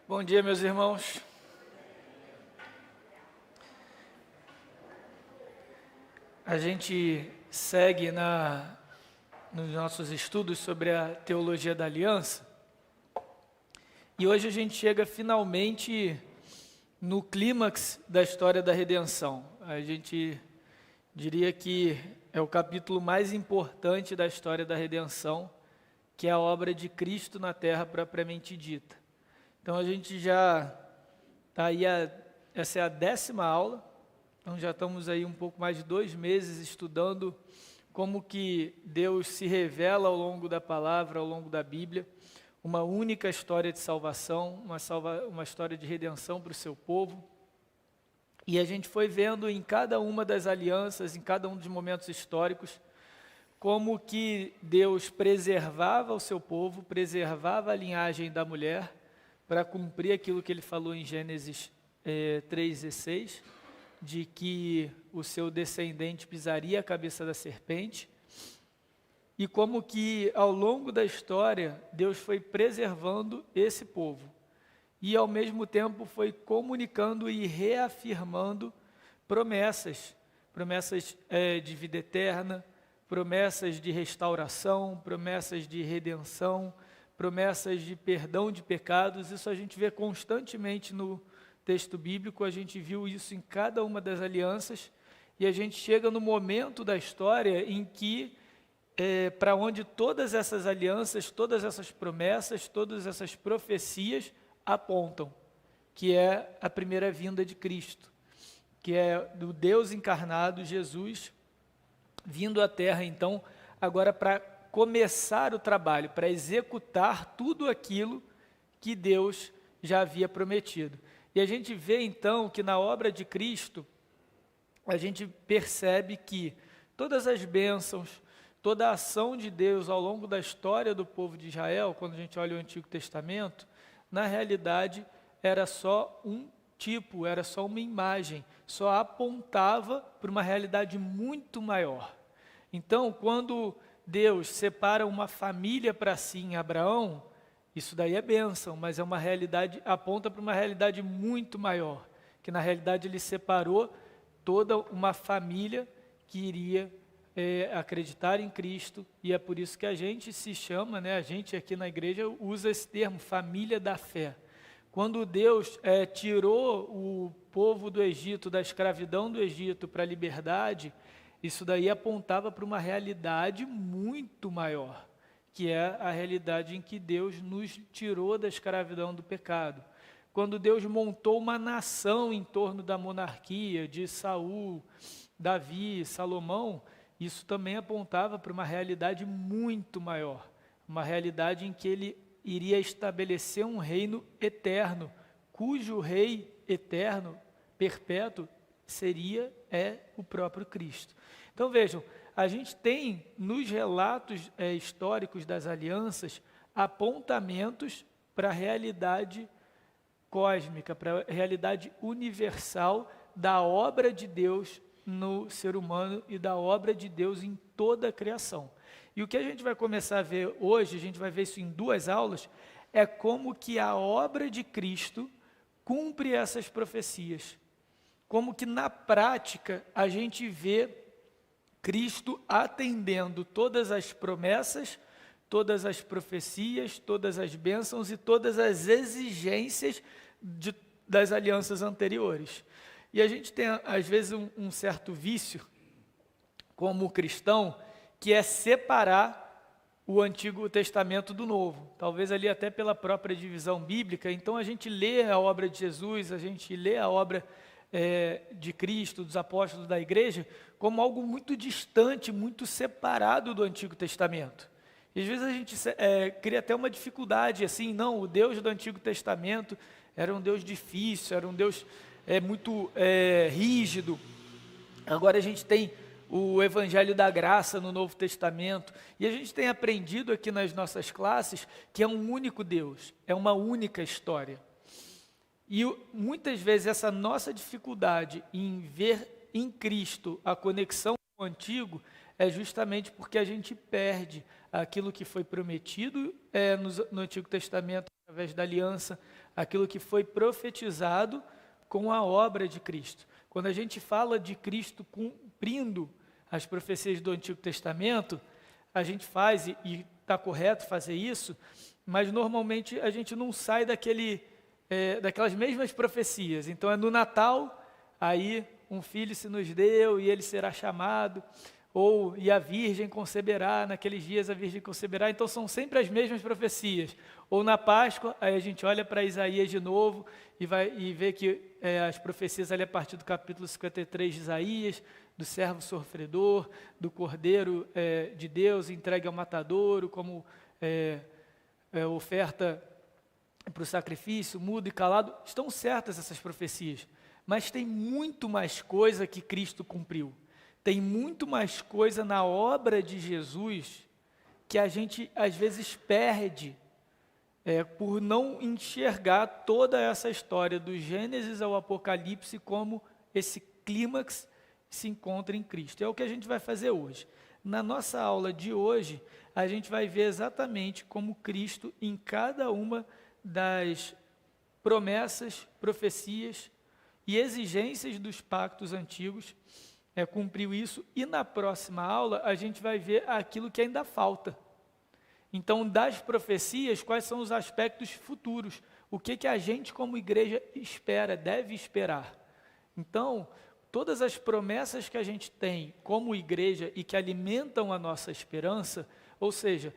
Bom dia, meus irmãos. A gente segue nos nossos estudos sobre a teologia da aliança e hoje a gente chega finalmente no clímax da história da redenção. A gente diria que é o capítulo mais importante da história da redenção, que é a obra de Cristo na terra propriamente dita. Então a gente já está aí, essa é a 10ª aula, então já estamos aí um pouco mais de 2 meses estudando como que Deus se revela ao longo da palavra, ao longo da Bíblia, uma única história de salvação, uma história de redenção para o seu povo. E a gente foi vendo em cada uma das alianças, em cada um dos momentos históricos, como que Deus preservava o seu povo, preservava a linhagem da mulher, para cumprir aquilo que ele falou em Gênesis 3:16, de que o seu descendente pisaria a cabeça da serpente, e como que ao longo da história Deus foi preservando esse povo, e ao mesmo tempo foi comunicando e reafirmando promessas de vida eterna, promessas de restauração, promessas de redenção, promessas de perdão de pecados. Isso a gente vê constantemente no texto bíblico, a gente viu isso em cada uma das alianças, e a gente chega no momento da história em que, para onde todas essas alianças, todas essas promessas, todas essas profecias apontam, que é a primeira vinda de Cristo, que é do Deus encarnado, Jesus, vindo à terra, então, agora para começar o trabalho, para executar tudo aquilo que Deus já havia prometido. E a gente vê então que na obra de Cristo, a gente percebe que todas as bênçãos, toda a ação de Deus ao longo da história do povo de Israel, quando a gente olha o Antigo Testamento, na realidade era só um tipo, era só uma imagem, só apontava para uma realidade muito maior. Então, quando Deus separa uma família para si em Abraão, isso daí é bênção, mas é uma realidade, aponta para uma realidade muito maior, que na realidade ele separou toda uma família que iria acreditar em Cristo, e é por isso que a gente se chama, a gente aqui na igreja usa esse termo, família da fé. Quando Deus tirou o povo do Egito, da escravidão do Egito para a liberdade, isso daí apontava para uma realidade muito maior, que é a realidade em que Deus nos tirou da escravidão do pecado. Quando Deus montou uma nação em torno da monarquia de Saul, Davi, Salomão, isso também apontava para uma realidade muito maior, uma realidade em que ele iria estabelecer um reino eterno, cujo rei eterno, perpétuo, é o próprio Cristo. Então vejam, a gente tem nos relatos históricos das alianças apontamentos para a realidade cósmica, para a realidade universal da obra de Deus no ser humano e da obra de Deus em toda a criação. E o que a gente vai começar a ver hoje, a gente vai ver isso em 2 aulas, é como que a obra de Cristo cumpre essas profecias. Como que na prática a gente vê Cristo atendendo todas as promessas, todas as profecias, todas as bênçãos e todas as exigências das alianças anteriores. E a gente tem, às vezes, um certo vício, como cristão, que é separar o Antigo Testamento do Novo. Talvez ali até pela própria divisão bíblica. Então a gente lê a obra de Jesus, a gente lê a obra de Cristo, dos apóstolos da igreja, como algo muito distante, muito separado do Antigo Testamento. E às vezes a gente cria até uma dificuldade, assim, não, o Deus do Antigo Testamento era um Deus difícil, era um Deus muito rígido. Agora a gente tem o Evangelho da Graça no Novo Testamento, e a gente tem aprendido aqui nas nossas classes que é um único Deus, é uma única história. E muitas vezes essa nossa dificuldade em ver em Cristo a conexão com o Antigo é justamente porque a gente perde aquilo que foi prometido no Antigo Testamento através da aliança, aquilo que foi profetizado com a obra de Cristo. Quando a gente fala de Cristo cumprindo as profecias do Antigo Testamento, a gente faz, e está correto fazer isso, mas normalmente a gente não sai daquelas mesmas profecias. Então é no Natal, aí um filho se nos deu e ele será chamado, e a Virgem conceberá, naqueles dias a Virgem conceberá. Então são sempre as mesmas profecias. Ou na Páscoa, aí a gente olha para Isaías de novo e vê que as profecias ali a partir do capítulo 53 de Isaías, do servo sofredor, do Cordeiro de Deus entregue ao matadouro, como oferta para o sacrifício, mudo e calado. Estão certas essas profecias, mas tem muito mais coisa que Cristo cumpriu. Tem muito mais coisa na obra de Jesus que a gente às vezes perde por não enxergar toda essa história do Gênesis ao Apocalipse como esse clímax se encontra em Cristo. É o que a gente vai fazer hoje. Na nossa aula de hoje, a gente vai ver exatamente como Cristo, em cada uma das promessas, profecias e exigências dos pactos antigos, cumpriu isso. E na próxima aula, a gente vai ver aquilo que ainda falta. Então, das profecias, quais são os aspectos futuros? O que a gente, como igreja, deve esperar? Então, todas as promessas que a gente tem como igreja e que alimentam a nossa esperança, ou seja,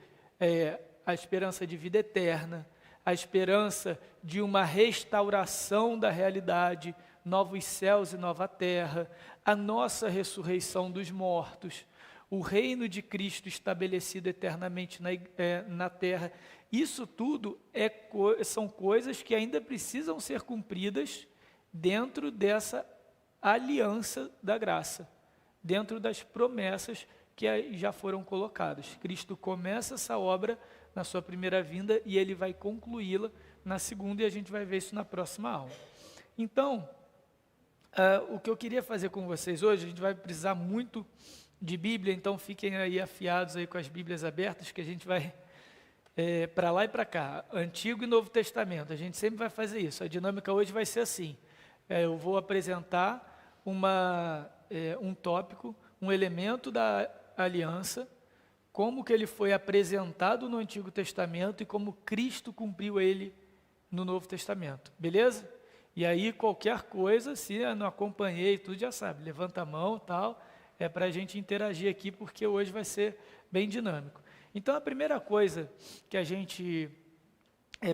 a esperança de vida eterna, a esperança de uma restauração da realidade, novos céus e nova terra, a nossa ressurreição dos mortos, o reino de Cristo estabelecido eternamente na terra. Isso tudo são coisas que ainda precisam ser cumpridas dentro dessa aliança da graça, dentro das promessas que já foram colocadas. Cristo começa essa obra na sua primeira vinda e ele vai concluí-la na segunda, e a gente vai ver isso na próxima aula. Então, o que eu queria fazer com vocês hoje, a gente vai precisar muito de Bíblia, então fiquem aí afiados aí com as Bíblias abertas, que a gente vai para lá e para cá, Antigo e Novo Testamento. A gente sempre vai fazer isso. A dinâmica hoje vai ser assim: eu vou apresentar um tópico, um elemento da aliança, como que ele foi apresentado no Antigo Testamento e como Cristo cumpriu ele no Novo Testamento, beleza? E aí qualquer coisa, se eu não acompanhei, tudo já sabe, levanta a mão, tal, para a gente interagir aqui, porque hoje vai ser bem dinâmico. Então a primeira coisa que a gente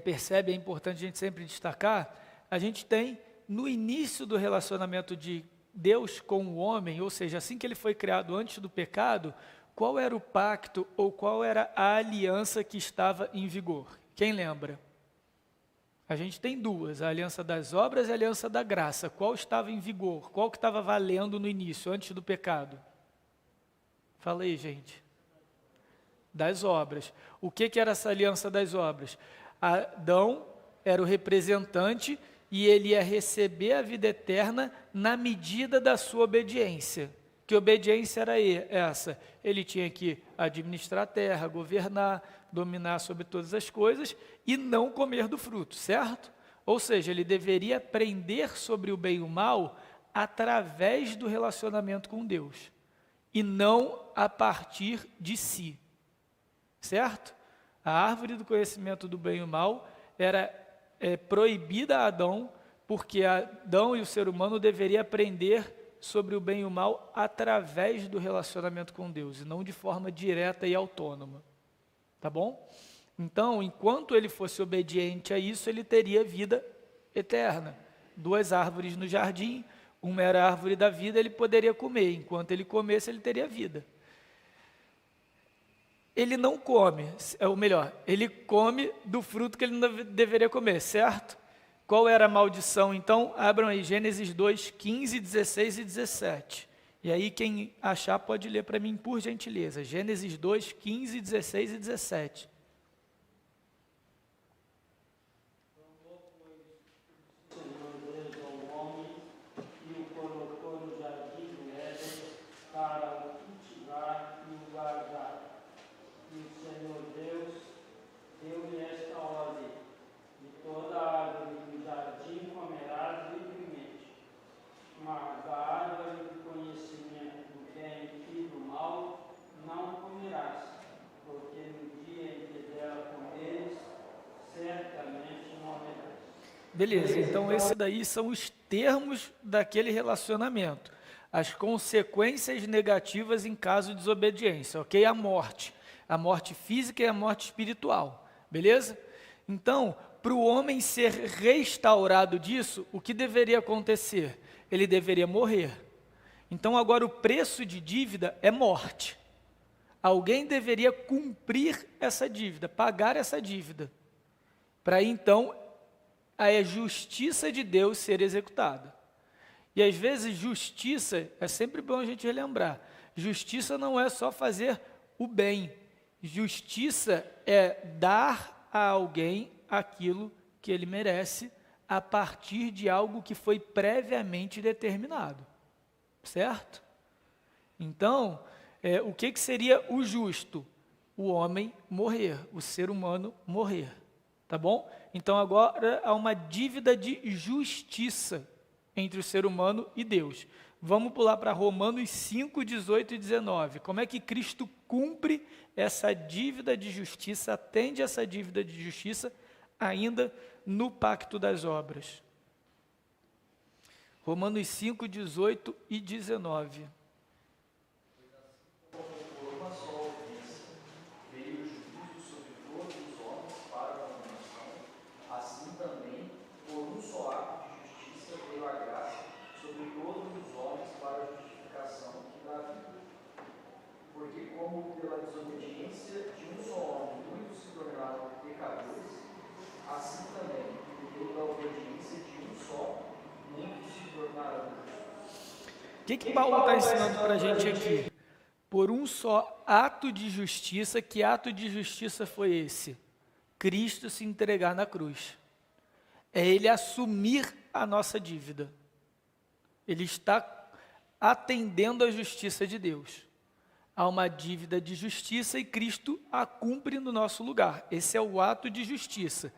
percebe, é importante a gente sempre destacar, a gente tem no início do relacionamento de Deus com o homem, ou seja, assim que ele foi criado antes do pecado, qual era o pacto ou qual era a aliança que estava em vigor? Quem lembra? A gente tem duas, a aliança das obras e a aliança da graça. Qual estava em vigor? Qual que estava valendo no início, antes do pecado? Fala aí, gente. Das obras. O que era essa aliança das obras? Adão era o representante e ele ia receber a vida eterna na medida da sua obediência. Que obediência era essa? Ele tinha que administrar a terra, governar, dominar sobre todas as coisas e não comer do fruto, certo? Ou seja, ele deveria aprender sobre o bem e o mal através do relacionamento com Deus e não a partir de si, certo? A árvore do conhecimento do bem e o mal era proibida a Adão, porque Adão e o ser humano deveriam aprender sobre o bem e o mal através do relacionamento com Deus, e não de forma direta e autônoma, tá bom? Então, enquanto ele fosse obediente a isso, ele teria vida eterna. Duas árvores no jardim, uma era a árvore da vida, ele poderia comer, enquanto ele comesse, ele teria vida. Ele não come, ou melhor, ele come do fruto que ele não deveria comer, certo? Qual era a maldição? Então, abram aí Gênesis 2, 15, 16 e 17. E aí, quem achar pode ler para mim, por gentileza. Gênesis 2, 15, 16 e 17. Beleza, então esse daí são os termos daquele relacionamento. As consequências negativas em caso de desobediência, ok? A morte física e a morte espiritual, beleza? Então, para o homem ser restaurado disso, o que deveria acontecer? Ele deveria morrer. Então agora o preço de dívida é morte. Alguém deveria cumprir essa dívida, pagar essa dívida, para então a justiça de Deus ser executada. E às vezes justiça, é sempre bom a gente relembrar, justiça não é só fazer o bem, justiça é dar a alguém aquilo que ele merece a partir de algo que foi previamente determinado, certo? Então, o que seria o justo? O homem morrer, o ser humano morrer, tá bom? Então agora há uma dívida de justiça entre o ser humano e Deus. Vamos pular para Romanos 5, 18 e 19. Como é que Cristo cumpre essa dívida de justiça, atende essa dívida de justiça ainda no pacto das obras? Romanos 5, 18 e 19. O que Paulo está ensinando para a gente aqui? Por um só ato de justiça, que ato de justiça foi esse? Cristo se entregar na cruz. É Ele assumir a nossa dívida. Ele está atendendo à justiça de Deus. Há uma dívida de justiça e Cristo a cumpre no nosso lugar. Esse é o ato de justiça.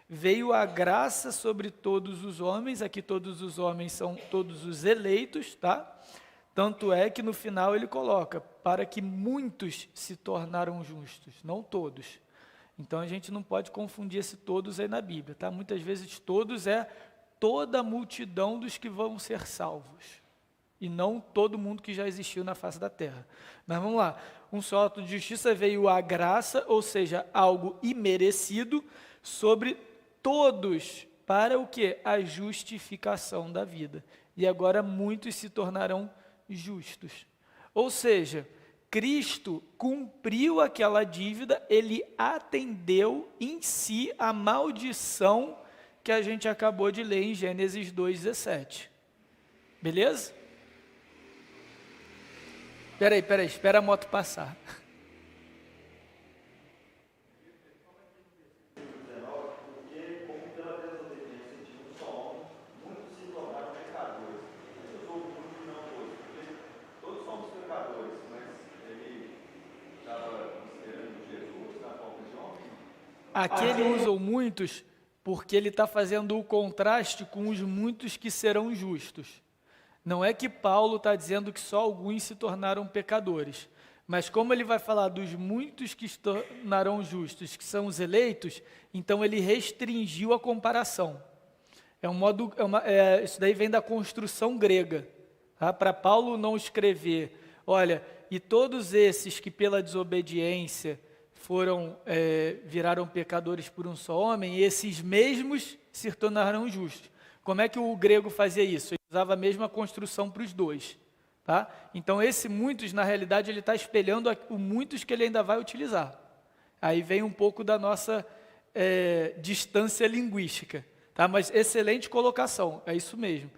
Veio a graça sobre todos os homens, aqui todos os homens são todos os eleitos, tá? Tanto é que no final ele coloca, para que muitos se tornaram justos, não todos. Então a gente não pode confundir esse todos aí na Bíblia, tá? Muitas vezes todos é toda a multidão dos que vão ser salvos, e não todo mundo que já existiu na face da terra. Mas vamos lá, um só ato de justiça veio a graça, ou seja, algo imerecido, sobre todos, para o quê? A justificação da vida. E agora muitos se tornarão justos. Ou seja, Cristo cumpriu aquela dívida, ele atendeu em si a maldição que a gente acabou de ler em Gênesis 2,17. Beleza? Espera a moto passar. Aqui ele usa o muitos porque ele está fazendo o contraste com os muitos que serão justos. Não é que Paulo está dizendo que só alguns se tornaram pecadores, mas como ele vai falar dos muitos que se tornarão justos, que são os eleitos, então ele restringiu a comparação. Isso daí vem da construção grega, tá? Para Paulo não escrever, olha, e todos esses que pela desobediência viraram pecadores por um só homem, e esses mesmos se tornarão justos. Como é que o grego fazia isso? Ele usava a mesma construção para os dois. Tá? Então esse muitos, na realidade, ele está espelhando o muitos que ele ainda vai utilizar. Aí vem um pouco da nossa distância linguística. Tá? Mas excelente colocação, é isso mesmo.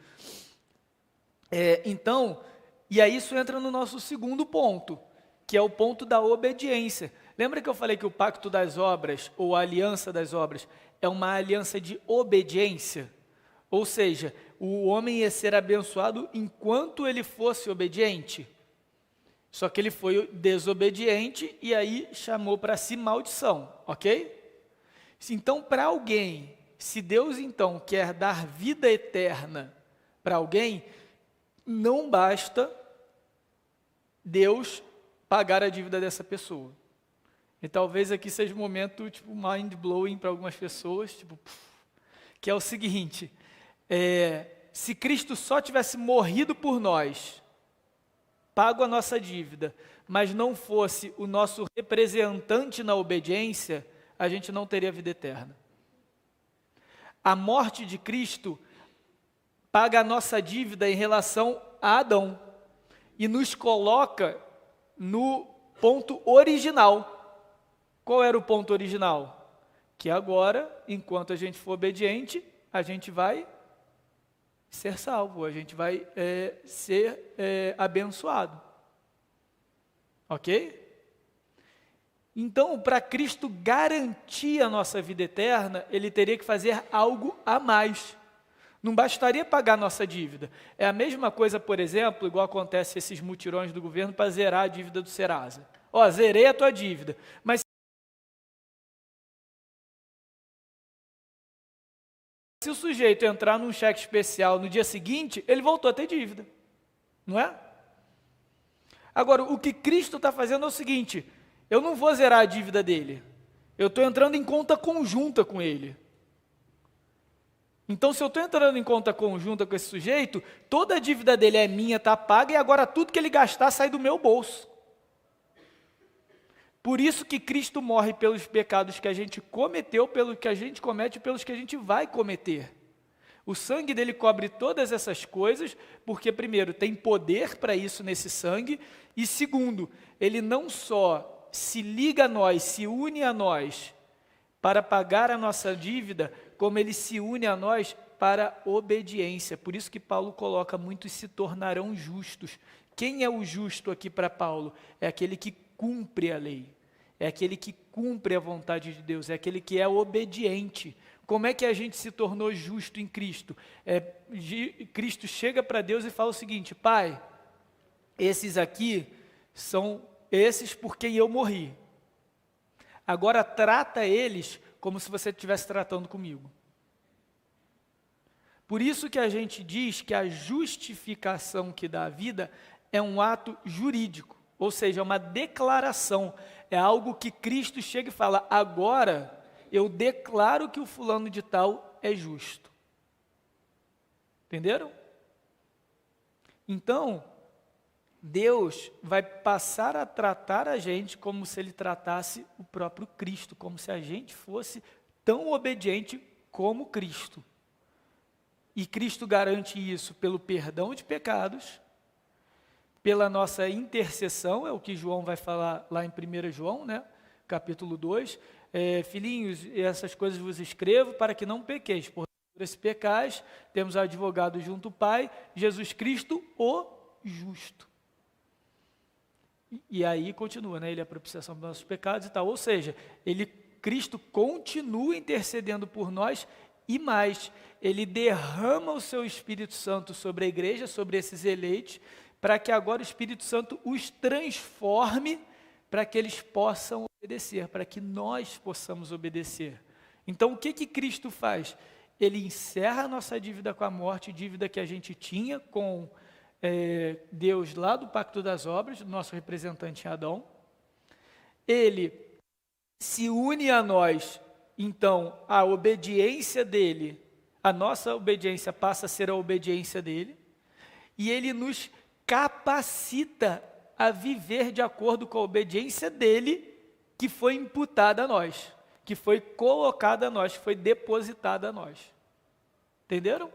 Então, e aí isso entra no nosso segundo ponto, que é o ponto da obediência. Lembra que eu falei que o pacto das obras, ou a aliança das obras, é uma aliança de obediência? Ou seja, o homem ia ser abençoado enquanto ele fosse obediente. Só que ele foi desobediente e aí chamou para si maldição, ok? Então, para alguém, se Deus então quer dar vida eterna para alguém, não basta Deus pagar a dívida dessa pessoa. E talvez aqui seja um momento tipo mind-blowing para algumas pessoas, tipo, que é o seguinte: se Cristo só tivesse morrido por nós, pago a nossa dívida, mas não fosse o nosso representante na obediência, a gente não teria vida eterna. A morte de Cristo paga a nossa dívida em relação a Adão e nos coloca no ponto original. Qual era o ponto original? Que agora, enquanto a gente for obediente, a gente vai ser salvo, a gente vai ser abençoado. Ok? Então, para Cristo garantir a nossa vida eterna, Ele teria que fazer algo a mais. Não bastaria pagar a nossa dívida. É a mesma coisa, por exemplo, igual acontece esses mutirões do governo para zerar a dívida do Serasa. Ó, zerei a tua dívida, mas se o sujeito entrar num cheque especial no dia seguinte, ele voltou a ter dívida, não é? Agora, o que Cristo está fazendo é o seguinte: eu não vou zerar a dívida dele, eu estou entrando em conta conjunta com ele. Então, se eu estou entrando em conta conjunta com esse sujeito, toda a dívida dele é minha, está paga, e agora tudo que ele gastar sai do meu bolso. Por isso que Cristo morre pelos pecados que a gente cometeu, pelo que a gente comete e pelos que a gente vai cometer. O sangue dele cobre todas essas coisas, porque primeiro, tem poder para isso nesse sangue, e segundo, ele não só se liga a nós, se une a nós para pagar a nossa dívida, como ele se une a nós para obediência. Por isso que Paulo coloca: muitos se tornarão justos. Quem é o justo aqui para Paulo? É aquele que cumpre a lei, é aquele que cumpre a vontade de Deus, é aquele que é obediente. Como é que a gente se tornou justo em Cristo? Cristo chega para Deus e fala o seguinte: Pai, esses aqui são esses por quem eu morri. Agora trata eles como se você estivesse tratando comigo. Por isso que a gente diz que a justificação que dá a vida é um ato jurídico, ou seja, é uma declaração, é algo que Cristo chega e fala: agora eu declaro que o fulano de tal é justo. Entenderam? Então, Deus vai passar a tratar a gente como se Ele tratasse o próprio Cristo, como se a gente fosse tão obediente como Cristo. E Cristo garante isso pelo perdão de pecados, pela nossa intercessão, é o que João vai falar lá em 1 João, né, capítulo 2, filhinhos, essas coisas vos escrevo para que não pequeis, por se pecais, temos advogado junto ao Pai, Jesus Cristo, o justo. E aí continua, né? Ele é a propiciação dos nossos pecados e tal. Ou seja, Cristo continua intercedendo por nós e mais, Ele derrama o seu Espírito Santo sobre a igreja, sobre esses eleitos, para que agora o Espírito Santo os transforme, para que eles possam obedecer, para que nós possamos obedecer. Então, o que Cristo faz? Ele encerra a nossa dívida com a morte, dívida que a gente tinha com Deus lá do Pacto das Obras, nosso representante Adão. Ele se une a nós, então a obediência dele, a nossa obediência passa a ser a obediência dele, e ele nos capacita a viver de acordo com a obediência dele, que foi imputada a nós, que foi colocada a nós, que foi depositada a nós. Entenderam?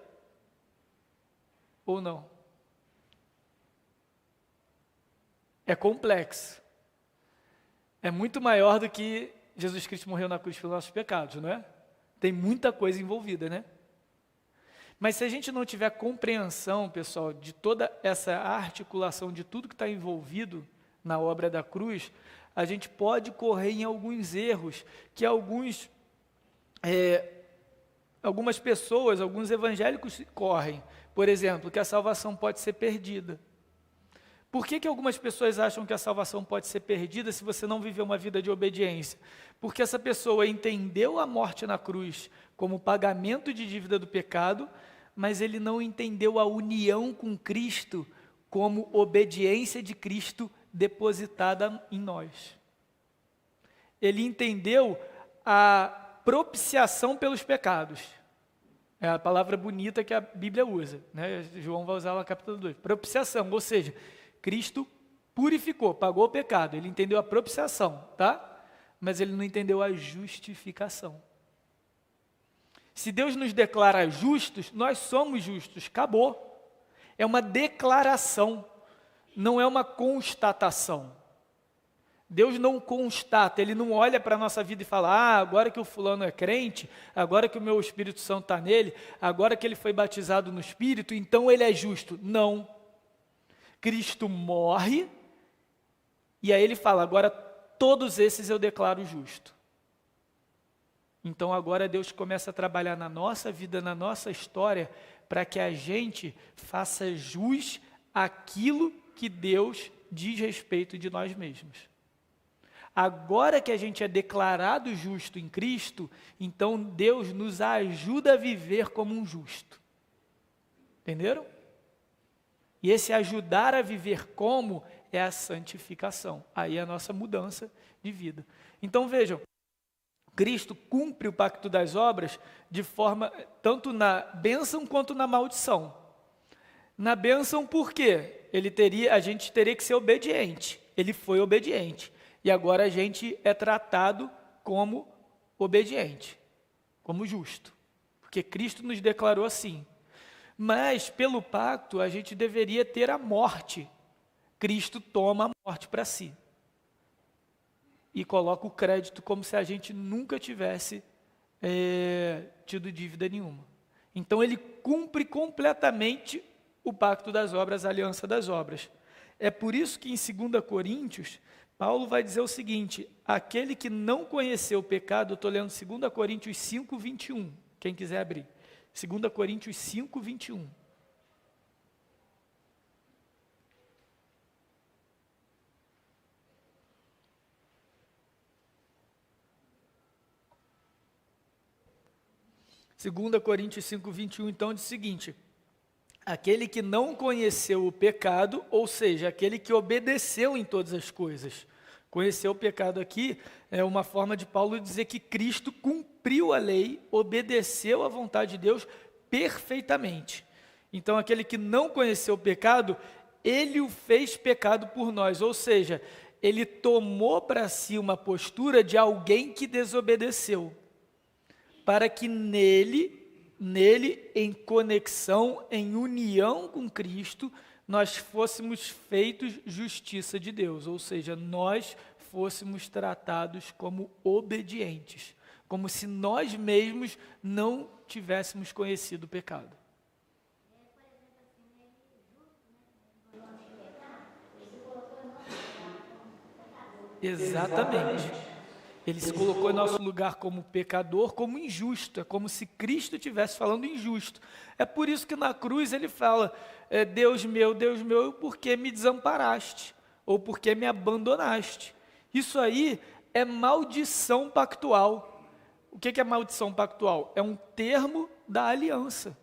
Ou não? É complexo. É muito maior do que Jesus Cristo morreu na cruz pelos nossos pecados, não é? Tem muita coisa envolvida, né? Mas se a gente não tiver compreensão, pessoal, de toda essa articulação, de tudo que está envolvido na obra da cruz, a gente pode correr em alguns erros que algumas pessoas, alguns evangélicos correm. Por exemplo, que a salvação pode ser perdida. Por que algumas pessoas acham que a salvação pode ser perdida se você não viver uma vida de obediência? Porque essa pessoa entendeu a morte na cruz como pagamento de dívida do pecado, mas ele não entendeu a união com Cristo como obediência de Cristo depositada em nós. Ele entendeu a propiciação pelos pecados, É a palavra bonita que a Bíblia usa, né? João vai usar lá no capítulo 2. Propiciação, ou seja, Cristo purificou, pagou o pecado. Ele entendeu a propiciação, tá? Mas ele não entendeu a justificação. Se Deus nos declara justos, nós somos justos, acabou. É uma declaração, não é uma constatação. Deus não constata, Ele não olha para a nossa vida e fala, agora que o fulano é crente, agora que o meu Espírito Santo está nele, agora que ele foi batizado no Espírito, então ele é justo. Não. Cristo morre, e aí ele fala, agora todos esses eu declaro justo. Então agora Deus começa a trabalhar na nossa vida, na nossa história, para que a gente faça jus àquilo que Deus diz respeito de nós mesmos. Agora que a gente é declarado justo em Cristo, então Deus nos ajuda a viver como um justo. Entenderam? E esse ajudar a viver como é a santificação. Aí é a nossa mudança de vida. Então vejam, Cristo cumpre o pacto das obras de forma, tanto na bênção quanto na maldição. Na bênção por quê? A gente teria que ser obediente. Ele foi obediente. E agora a gente é tratado como obediente, como justo. Porque Cristo nos declarou assim. Mas, pelo pacto, a gente deveria ter a morte. Cristo toma a morte para si. E coloca o crédito como se a gente nunca tivesse tido dívida nenhuma. Então, ele cumpre completamente o pacto das obras, a aliança das obras. É por isso que em 2 Coríntios, Paulo vai dizer o seguinte, aquele que não conheceu o pecado, eu estou lendo 2 Coríntios 5, 21, quem quiser abrir. 2 Coríntios 5, 21. Segunda Coríntios 5, 21, então diz o seguinte, aquele que não conheceu o pecado, ou seja, aquele que obedeceu em todas as coisas. Conhecer o pecado aqui é uma forma de Paulo dizer que Cristo cumpriu a lei, obedeceu à vontade de Deus perfeitamente. Então, aquele que não conheceu o pecado, ele o fez pecado por nós, ou seja, ele tomou para si uma postura de alguém que desobedeceu, para que nele, em conexão, em união com Cristo, nós fôssemos feitos justiça de Deus, ou seja, nós fôssemos tratados como obedientes, como se nós mesmos não tivéssemos conhecido o pecado. Exatamente. Ele se colocou em nosso lugar como pecador, como injusto. É como se Cristo estivesse falando injusto. É por isso que na cruz ele fala, Deus meu, por que me desamparaste? Ou por que me abandonaste? Isso aí é maldição pactual. O que é maldição pactual? É um termo da aliança.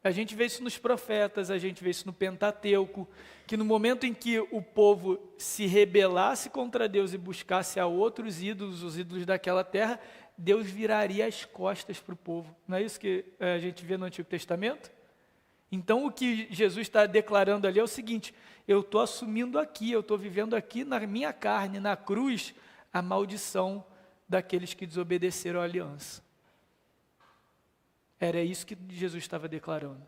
A gente vê isso nos profetas, a gente vê isso no Pentateuco, que no momento em que o povo se rebelasse contra Deus e buscasse a outros ídolos, os ídolos daquela terra, Deus viraria as costas para o povo. Não é isso que a gente vê no Antigo Testamento? Então o que Jesus está declarando ali é o seguinte, eu estou assumindo aqui, eu estou vivendo aqui na minha carne, na cruz, a maldição daqueles que desobedeceram à aliança. Era isso que Jesus estava declarando.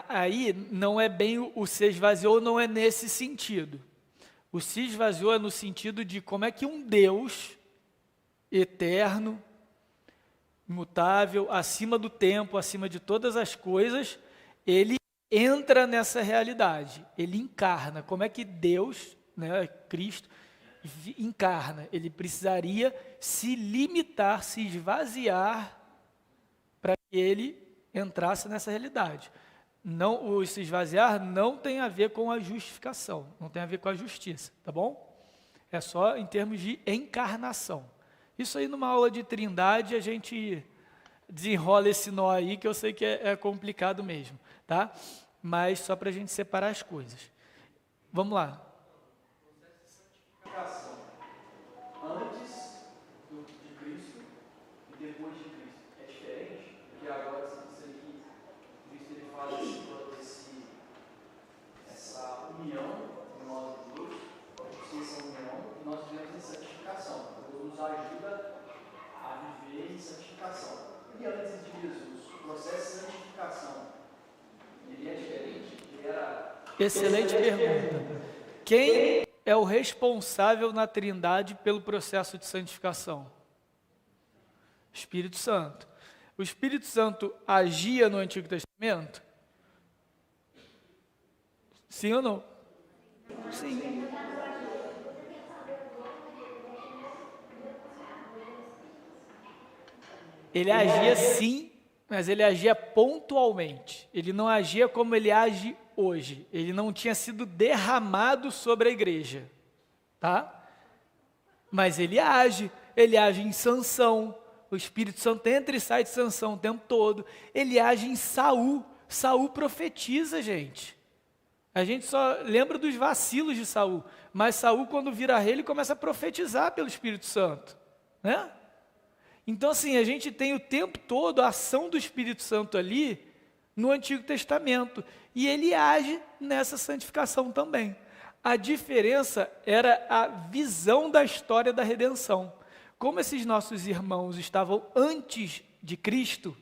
Aí não é bem o se esvaziou, não é nesse sentido. O se esvaziou é no sentido de como é que um Deus eterno, imutável, acima do tempo, acima de todas as coisas, ele entra nessa realidade, ele encarna. Como é que Deus, né, Cristo, encarna? Ele precisaria se limitar, se esvaziar para que ele entrasse nessa realidade. Não, o se esvaziar não tem a ver com a justificação, não tem a ver com a justiça, tá bom? É só em termos de encarnação. Isso aí numa aula de trindade a gente desenrola esse nó aí, que eu sei que é complicado mesmo, tá? Mas só para a gente separar as coisas. Vamos lá. santificação antes de Cristo e depois de Cristo é diferente? Porque agora você disse que Cristo ele faz essa união com nós e Deus, essa união, e nós vivemos em santificação. Deus nos ajuda a viver em santificação. E antes de Jesus, o processo de santificação, ele é diferente? Ele era... Excelente pergunta. Quem é o responsável na Trindade pelo processo de santificação? Espírito Santo. O Espírito Santo agia no Antigo Testamento? Sim ou não? Sim. Ele agia sim, mas ele agia pontualmente. Ele não agia como ele age hoje. Ele não tinha sido derramado sobre a igreja, tá? Mas ele age em Sansão. O Espírito Santo entra e sai de Sansão o tempo todo. Ele age em Saul. Saul profetiza, gente. A gente só lembra dos vacilos de Saul, mas Saul, quando vira rei, ele começa a profetizar pelo Espírito Santo, né? Então, assim, a gente tem o tempo todo a ação do Espírito Santo ali no Antigo Testamento, e ele age nessa santificação também. A diferença era a visão da história da redenção. Como esses nossos irmãos estavam antes de Cristo,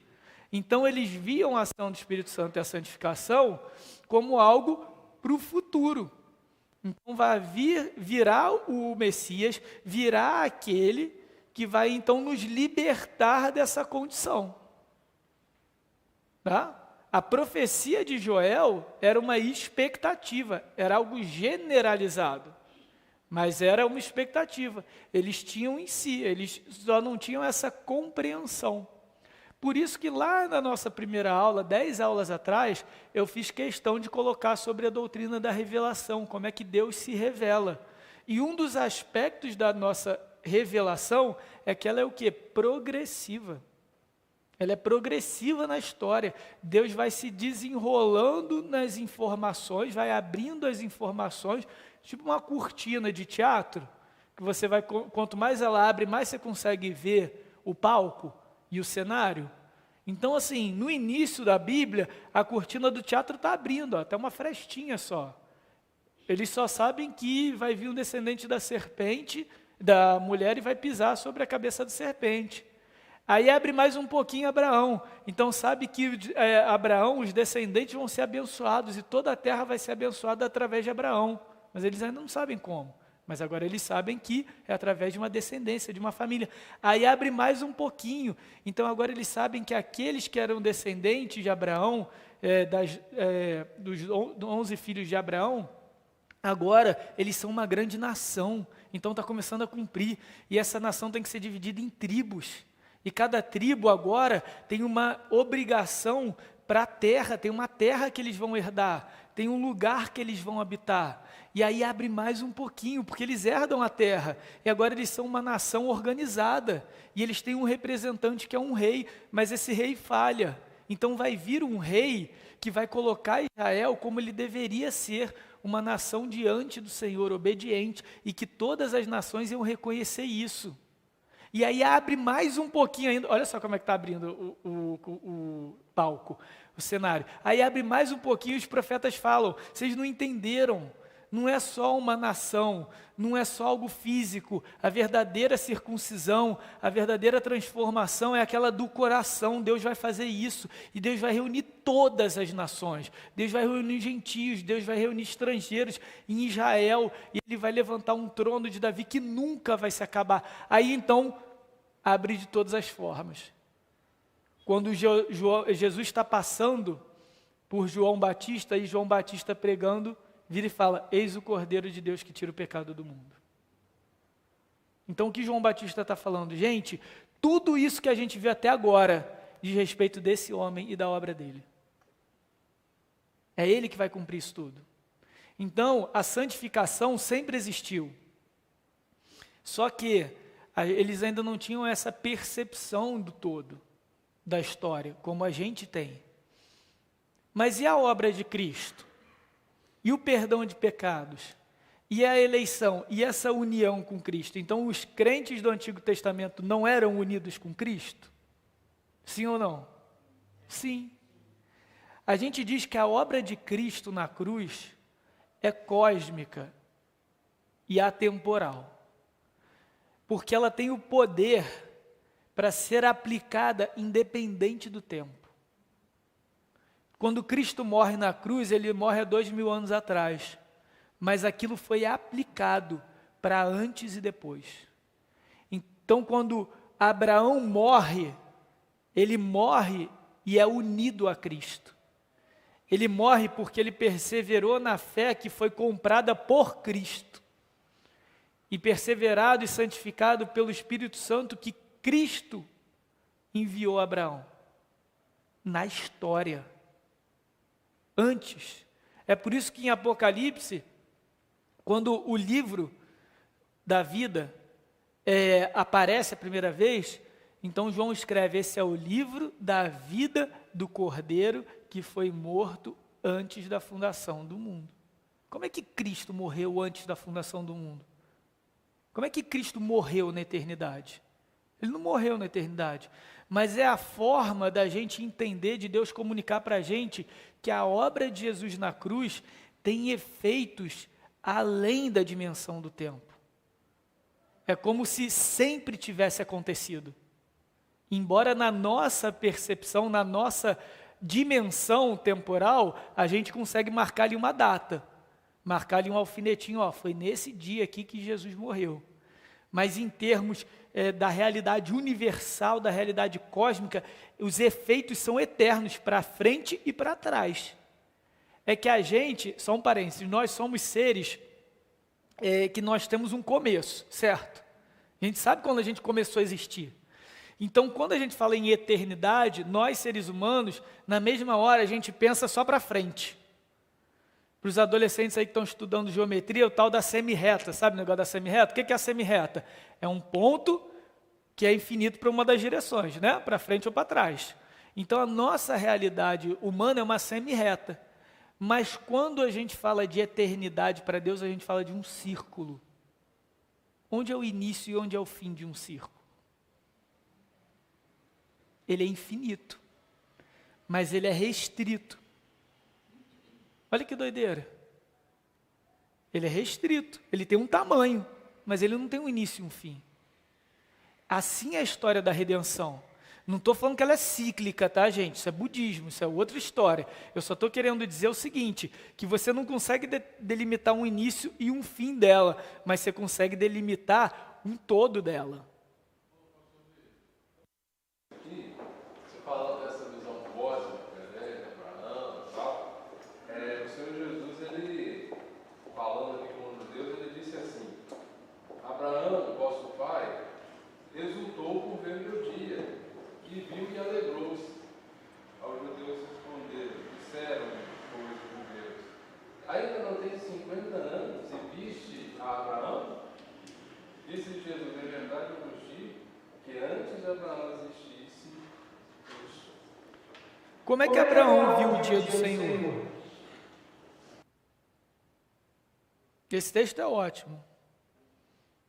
então eles viam a ação do Espírito Santo e a santificação como algo para o futuro. Então vai virá o Messias, virá aquele que vai então nos libertar dessa condição. Tá? A profecia de Joel era uma expectativa, era algo generalizado, mas era uma expectativa. Eles tinham em si, eles só não tinham essa compreensão. Por isso que lá na nossa primeira aula, 10 aulas atrás, eu fiz questão de colocar sobre a doutrina da revelação, como é que Deus se revela. E um dos aspectos da nossa revelação é que ela é o quê? Progressiva. Ela é progressiva na história. Deus vai se desenrolando nas informações, vai abrindo as informações, tipo uma cortina de teatro, que você vai, quanto mais ela abre, mais você consegue ver o palco e o cenário. Então, assim, no início da Bíblia, a cortina do teatro está abrindo, até uma frestinha só. Eles só sabem que vai vir um descendente da serpente, da mulher, e vai pisar sobre a cabeça da serpente. Aí abre mais um pouquinho Abraão. Então sabe que Abraão, os descendentes vão ser abençoados, e toda a terra vai ser abençoada através de Abraão. Mas eles ainda não sabem como. Mas agora eles sabem que é através de uma descendência, de uma família. Aí abre mais um pouquinho. Então agora eles sabem que aqueles que eram descendentes de Abraão, dos 11 filhos de Abraão, agora eles são uma grande nação. Então está começando a cumprir. E essa nação tem que ser dividida em tribos. E cada tribo agora tem uma obrigação para a terra, tem uma terra que eles vão herdar, tem um lugar que eles vão habitar. E aí abre mais um pouquinho, porque eles herdam a terra. E agora eles são uma nação organizada. E eles têm um representante que é um rei, mas esse rei falha. Então vai vir um rei que vai colocar Israel como ele deveria ser, uma nação diante do Senhor, obediente, e que todas as nações iam reconhecer isso. E aí abre mais um pouquinho ainda, olha só como é que está abrindo o palco, o cenário. Aí abre mais um pouquinho, os profetas falam, vocês não entenderam, não é só uma nação, não é só algo físico, a verdadeira circuncisão, a verdadeira transformação é aquela do coração. Deus vai fazer isso, e Deus vai reunir todas as nações, Deus vai reunir gentios, Deus vai reunir estrangeiros em Israel, e Ele vai levantar um trono de Davi que nunca vai se acabar. Aí então, abre de todas as formas. Quando Jesus está passando por João Batista, e João Batista pregando, vira e fala, eis o Cordeiro de Deus que tira o pecado do mundo. Então o que João Batista está falando? Gente, tudo isso que a gente viu até agora, diz respeito desse homem e da obra dele. É ele que vai cumprir isso tudo. Então, a santificação sempre existiu. Só que eles ainda não tinham essa percepção do todo, da história, como a gente tem. Mas e a obra de Cristo? E o perdão de pecados? E a eleição, e essa união com Cristo. Então, os crentes do Antigo Testamento não eram unidos com Cristo? Sim ou não? Sim. A gente diz que a obra de Cristo na cruz é cósmica e atemporal, porque ela tem o poder para ser aplicada independente do tempo. Quando Cristo morre na cruz, ele morre há 2000 anos atrás, mas aquilo foi aplicado para antes e depois. Então, quando Abraão morre, ele morre e é unido a Cristo. Ele morre porque ele perseverou na fé que foi comprada por Cristo. E perseverado e santificado pelo Espírito Santo que Cristo enviou a Abraão. Na história. Antes. É por isso que em Apocalipse, quando o livro da vida aparece a primeira vez, então João escreve: esse é o livro da vida do Cordeiro que foi morto antes da fundação do mundo. Como é que Cristo morreu antes da fundação do mundo? Como é que Cristo morreu na eternidade? Ele não morreu na eternidade, mas é a forma da gente entender, de Deus comunicar para a gente que a obra de Jesus na cruz tem efeitos além da dimensão do tempo. É como se sempre tivesse acontecido. Embora na nossa percepção, na nossa dimensão temporal, a gente consegue marcar ali uma data, marcar ali um alfinetinho, foi nesse dia aqui que Jesus morreu. Mas em termos da realidade universal, da realidade cósmica, os efeitos são eternos, para frente e para trás. É que a gente, só um parênteses, nós somos seres que nós temos um começo, certo? A gente sabe quando a gente começou a existir. Então, quando a gente fala em eternidade, nós seres humanos, na mesma hora, a gente pensa só para frente. Para os adolescentes aí que estão estudando geometria, o tal da semi-reta, sabe o negócio da semi-reta? O que é a semi-reta? É um ponto que é infinito para uma das direções, né? Para frente ou para trás. Então, a nossa realidade humana é uma semi-reta. Mas quando a gente fala de eternidade para Deus, a gente fala de um círculo. Onde é o início e onde é o fim de um círculo? Ele é infinito, mas ele é restrito. Olha que doideira. Ele é restrito, ele tem um tamanho, mas ele não tem um início e um fim. Assim é a história da redenção. Não estou falando que ela é cíclica, tá, gente? Isso é budismo, isso é outra história. Eu só estou querendo dizer o seguinte, que você não consegue delimitar um início e um fim dela, mas você consegue delimitar um todo dela. Falando dessa visão cósmica, né, Abraão e tal, o Senhor Jesus, ele, falando aqui com Deus, ele disse assim: Abraão, vosso pai, exultou por ver meu dia, e viu e alegrou-se. Aos judeus responderam: disseram, pois, os judeus, ainda não tens 50 anos e viste a Abraão? Disse Jesus: em verdade eu vos digo que antes de Abraão existir, como é que Abraão viu o dia do Senhor? Esse texto é ótimo.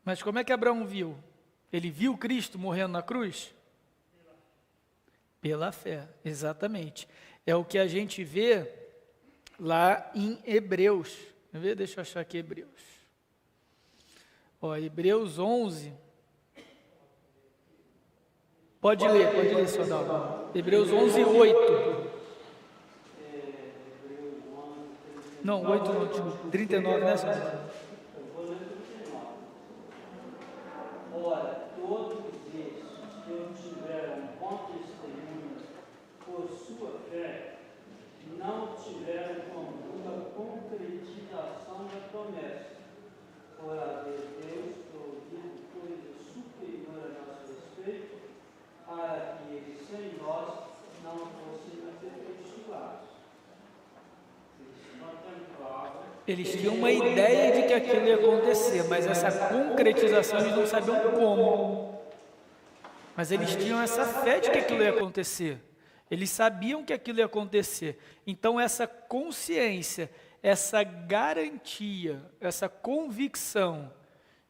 Mas como é que Abraão viu? Ele viu Cristo morrendo na cruz? Pela fé, exatamente. É o que a gente vê lá em Hebreus. Deixa eu achar aqui Hebreus. Hebreus 11. Pode ler, senhor Dalva. Hebreus 11, 8. Não, 8 não, desculpa. 39, né, senhor? Ora, todos estes que obtiveram bom testemunho por sua fé, não tiveram contudo a concretização da promessa, por haver Deus provido coisa superior a nosso respeito, para que eles sem nós não fossem aperfeiçoados. Eles tinham uma ideia de que aquilo ia acontecer, mas essa concretização eles não sabiam como. Mas eles tinham essa fé de que aquilo ia acontecer. Eles sabiam que aquilo ia acontecer. Então essa consciência, essa garantia, essa convicção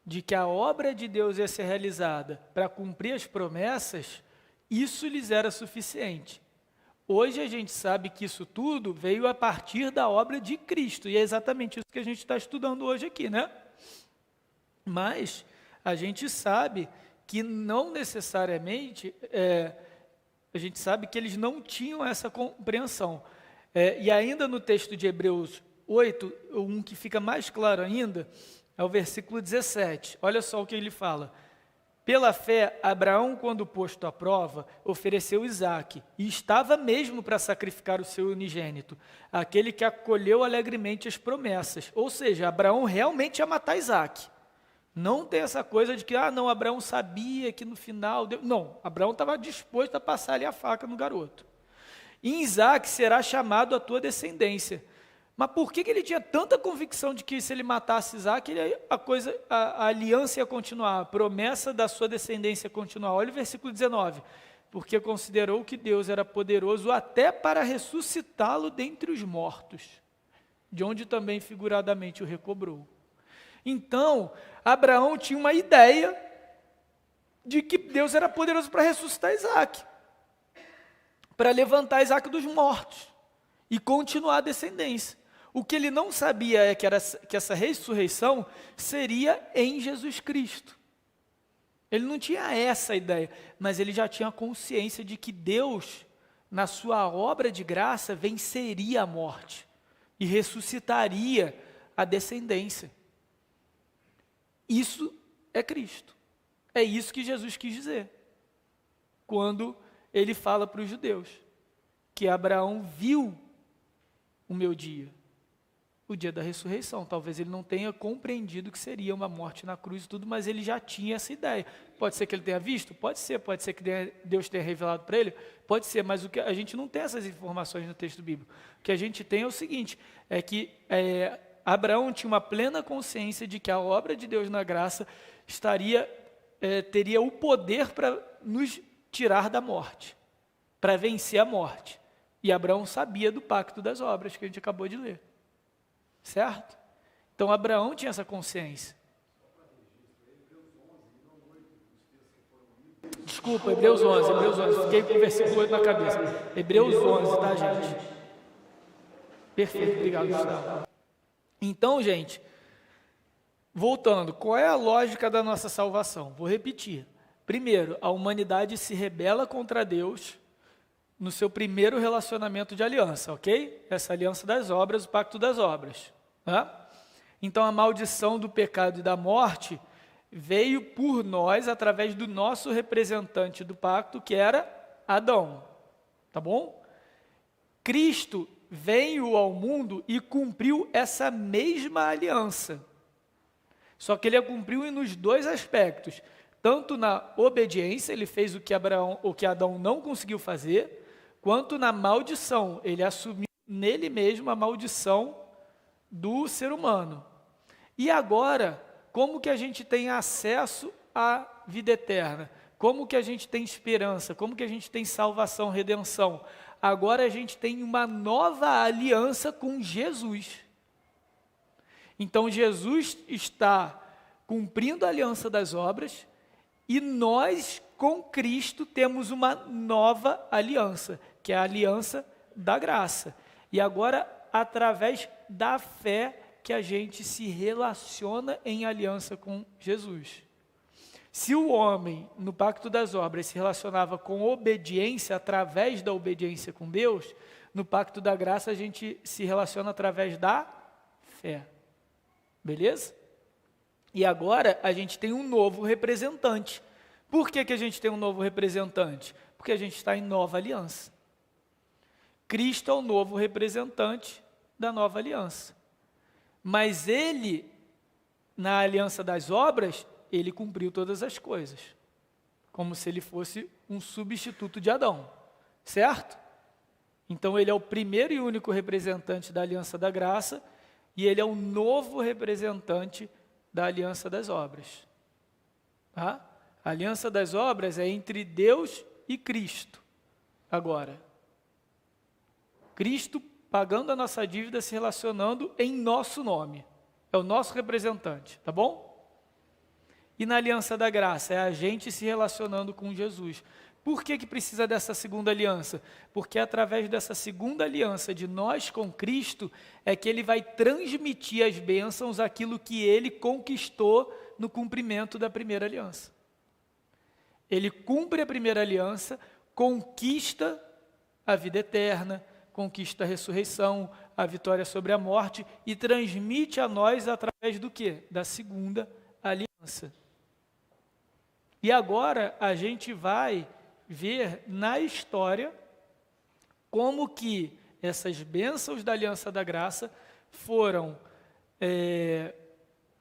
de que a obra de Deus ia ser realizada para cumprir as promessas, isso lhes era suficiente. Hoje a gente sabe que isso tudo veio a partir da obra de Cristo, e é exatamente isso que a gente está estudando hoje aqui, né? Mas a gente sabe que não necessariamente, a gente sabe que eles não tinham essa compreensão. E ainda no texto de Hebreus 8, um que fica mais claro ainda, é o versículo 17. Olha só o que ele fala. Pela fé, Abraão, quando posto à prova, ofereceu Isaque, e estava mesmo para sacrificar o seu unigênito, aquele que acolheu alegremente as promessas. Ou seja, Abraão realmente ia matar Isaque. Não tem essa coisa de que, não, Abraão sabia que no final... Não, Abraão estava disposto a passar ali a faca no garoto. Em Isaque será chamado a tua descendência. Mas por que ele tinha tanta convicção de que se ele matasse Isaque, a aliança ia continuar, a promessa da sua descendência ia continuar? Olha o versículo 19. Porque considerou que Deus era poderoso até para ressuscitá-lo dentre os mortos, de onde também figuradamente o recobrou. Então, Abraão tinha uma ideia de que Deus era poderoso para ressuscitar Isaque, para levantar Isaque dos mortos e continuar a descendência. O que ele não sabia é que essa ressurreição seria em Jesus Cristo. Ele não tinha essa ideia, mas ele já tinha consciência de que Deus, na sua obra de graça, venceria a morte e ressuscitaria a descendência. Isso é Cristo. É isso que Jesus quis dizer quando ele fala para os judeus que Abraão viu o meu dia, o dia da ressurreição. Talvez ele não tenha compreendido que seria uma morte na cruz e tudo, mas ele já tinha essa ideia. Pode ser que ele tenha visto? Pode ser que Deus tenha revelado para ele? Pode ser, mas a gente não tem essas informações no texto bíblico. O que a gente tem é o seguinte, é que Abraão tinha uma plena consciência de que a obra de Deus na graça teria o poder para nos tirar da morte, para vencer a morte. E Abraão sabia do pacto das obras que a gente acabou de ler. Certo? Então Abraão tinha essa consciência. Desculpa, Hebreus 11, fiquei com o versículo 8 na cabeça. Hebreus 11, tá, gente? Perfeito, obrigado, Gustavo. Então, gente, voltando, qual é a lógica da nossa salvação? Vou repetir. Primeiro, a humanidade se rebela contra Deus no seu primeiro relacionamento de aliança, ok? Essa aliança das obras, o pacto das obras. Tá? Então, a maldição do pecado e da morte veio por nós através do nosso representante do pacto, que era Adão. Tá bom? Cristo veio ao mundo e cumpriu essa mesma aliança. Só que ele a cumpriu nos dois aspectos. Tanto na obediência, ele fez o que Adão não conseguiu fazer, quanto na maldição, ele assumiu nele mesmo a maldição do ser humano. E agora, como que a gente tem acesso à vida eterna? Como que a gente tem esperança? Como que a gente tem salvação, redenção? Agora a gente tem uma nova aliança com Jesus. Então Jesus está cumprindo a aliança das obras e nós, com Cristo, temos uma nova aliança, que é a aliança da graça. E agora, através da fé, que a gente se relaciona em aliança com Jesus. Se o homem, no pacto das obras, se relacionava com obediência, através da obediência com Deus, no pacto da graça a gente se relaciona através da fé. Beleza? E agora a gente tem um novo representante. Por que a gente tem um novo representante? Porque a gente está em nova aliança. Cristo é o novo representante da nova aliança. Mas ele, na aliança das obras, ele cumpriu todas as coisas, como se ele fosse um substituto de Adão, certo? Então ele é o primeiro e único representante da aliança da graça, e ele é o novo representante da aliança das obras. Tá? A aliança das obras é entre Deus e Cristo. Agora, Cristo pagando a nossa dívida, se relacionando em nosso nome. É o nosso representante, tá bom? E na aliança da graça, é a gente se relacionando com Jesus. Por que precisa dessa segunda aliança? Porque através dessa segunda aliança de nós com Cristo, é que Ele vai transmitir as bênçãos, aquilo que Ele conquistou no cumprimento da primeira aliança. Ele cumpre a primeira aliança, conquista a vida eterna, conquista a ressurreição, a vitória sobre a morte e transmite a nós através do quê? Da segunda aliança. E agora a gente vai ver na história como que essas bênçãos da aliança da graça foram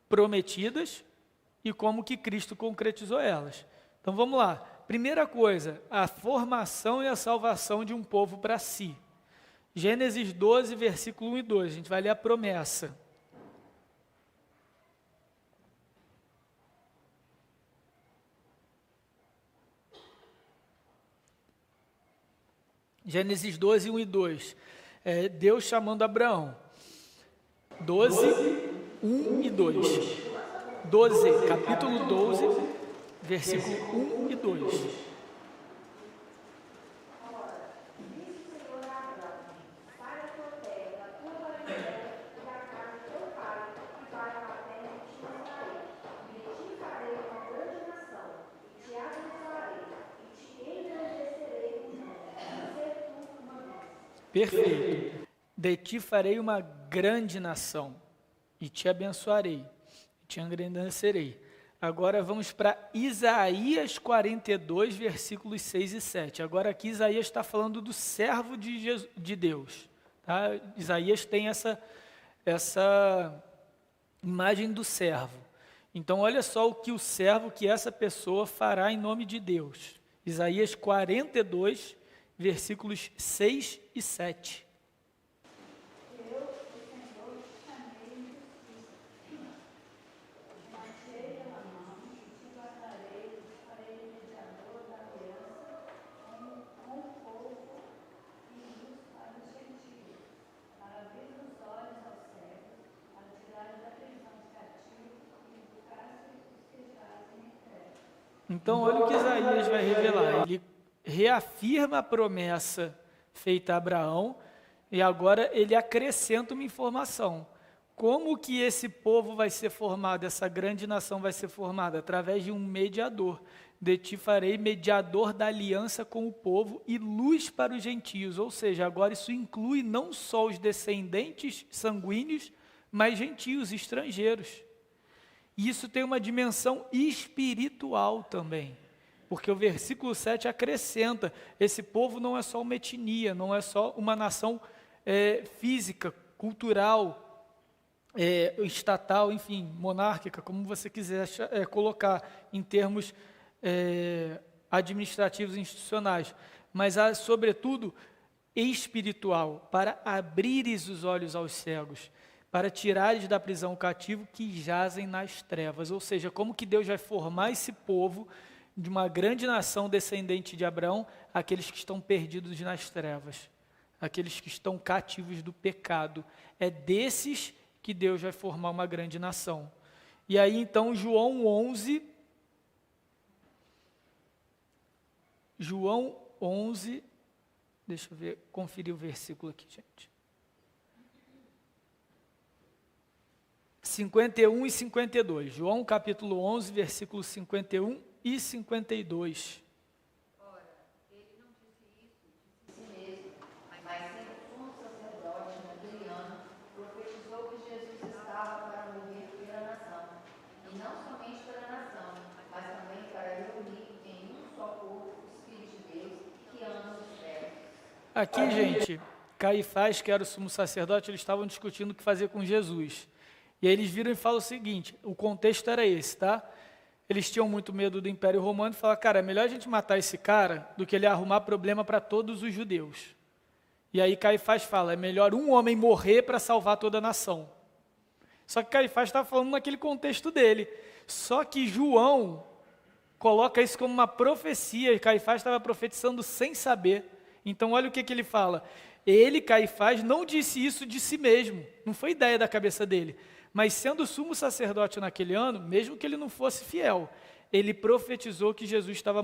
prometidas e como que Cristo concretizou elas. Então vamos lá. Primeira coisa, a formação e a salvação de um povo para si. Gênesis 12, versículo 1 e 2, a gente vai ler a promessa. Gênesis 12, 1 e 2. Deus chamando Abraão. 12, 1 e 2. 12, capítulo 12, versículo 1 e 2. Perfeito. De ti farei uma grande nação, e te abençoarei, e te engrandecerei. Agora vamos para Isaías 42, versículos 6 e 7. Agora aqui Isaías está falando do servo de Deus. Tá? Isaías tem essa imagem do servo. Então olha só o que o servo, que essa pessoa fará em nome de Deus. Isaías 42, versículos 6 e 7. Então olha o que Isaías vai revelar. Ele reafirma a promessa feita a Abraão e agora ele acrescenta uma informação. Como que esse povo vai ser formado, essa grande nação vai ser formada? Através de um mediador. De ti farei mediador da aliança com o povo e luz para os gentios. Ou seja, agora isso inclui não só os descendentes sanguíneos, mas gentios, estrangeiros. E isso tem uma dimensão espiritual também. Porque o versículo 7 acrescenta, esse povo não é só uma etnia, não é só uma nação física, cultural, estatal, enfim, monárquica, como você quiser colocar em termos administrativos e institucionais, mas sobretudo espiritual, para abrires os olhos aos cegos, para tirares da prisão o cativo que jazem nas trevas. Ou seja, como que Deus vai formar esse povo de uma grande nação descendente de Abraão, aqueles que estão perdidos nas trevas, aqueles que estão cativos do pecado. É desses que Deus vai formar uma grande nação. E aí então João 11, deixa eu ver, conferir o versículo aqui, gente. 51 e 52. João capítulo 11, versículos 51 e 52. Ora, ele não disse isso de si mesmo, mas sendo sumo sacerdote naquele ano, profetizou que Jesus estava para morrer pela nação, e não somente pela nação, mas também para reunir em um só corpo os filhos de Deus que amam os céus. Aqui, gente, Caifás, que era o sumo sacerdote, eles estavam discutindo o que fazer com Jesus. E aí eles viram e falam o seguinte, o contexto era esse, tá? Eles tinham muito medo do Império Romano e falaram, cara, é melhor a gente matar esse cara do que ele arrumar problema para todos os judeus. E aí Caifás fala, é melhor um homem morrer para salvar toda a nação. Só que Caifás estava falando naquele contexto dele. Só que João coloca isso como uma profecia, e Caifás estava profetizando sem saber. Então olha o que ele fala, Ele, Caifás, não disse isso de si mesmo, não foi ideia da cabeça dele, mas sendo sumo sacerdote naquele ano, mesmo que ele não fosse fiel, ele profetizou que Jesus estava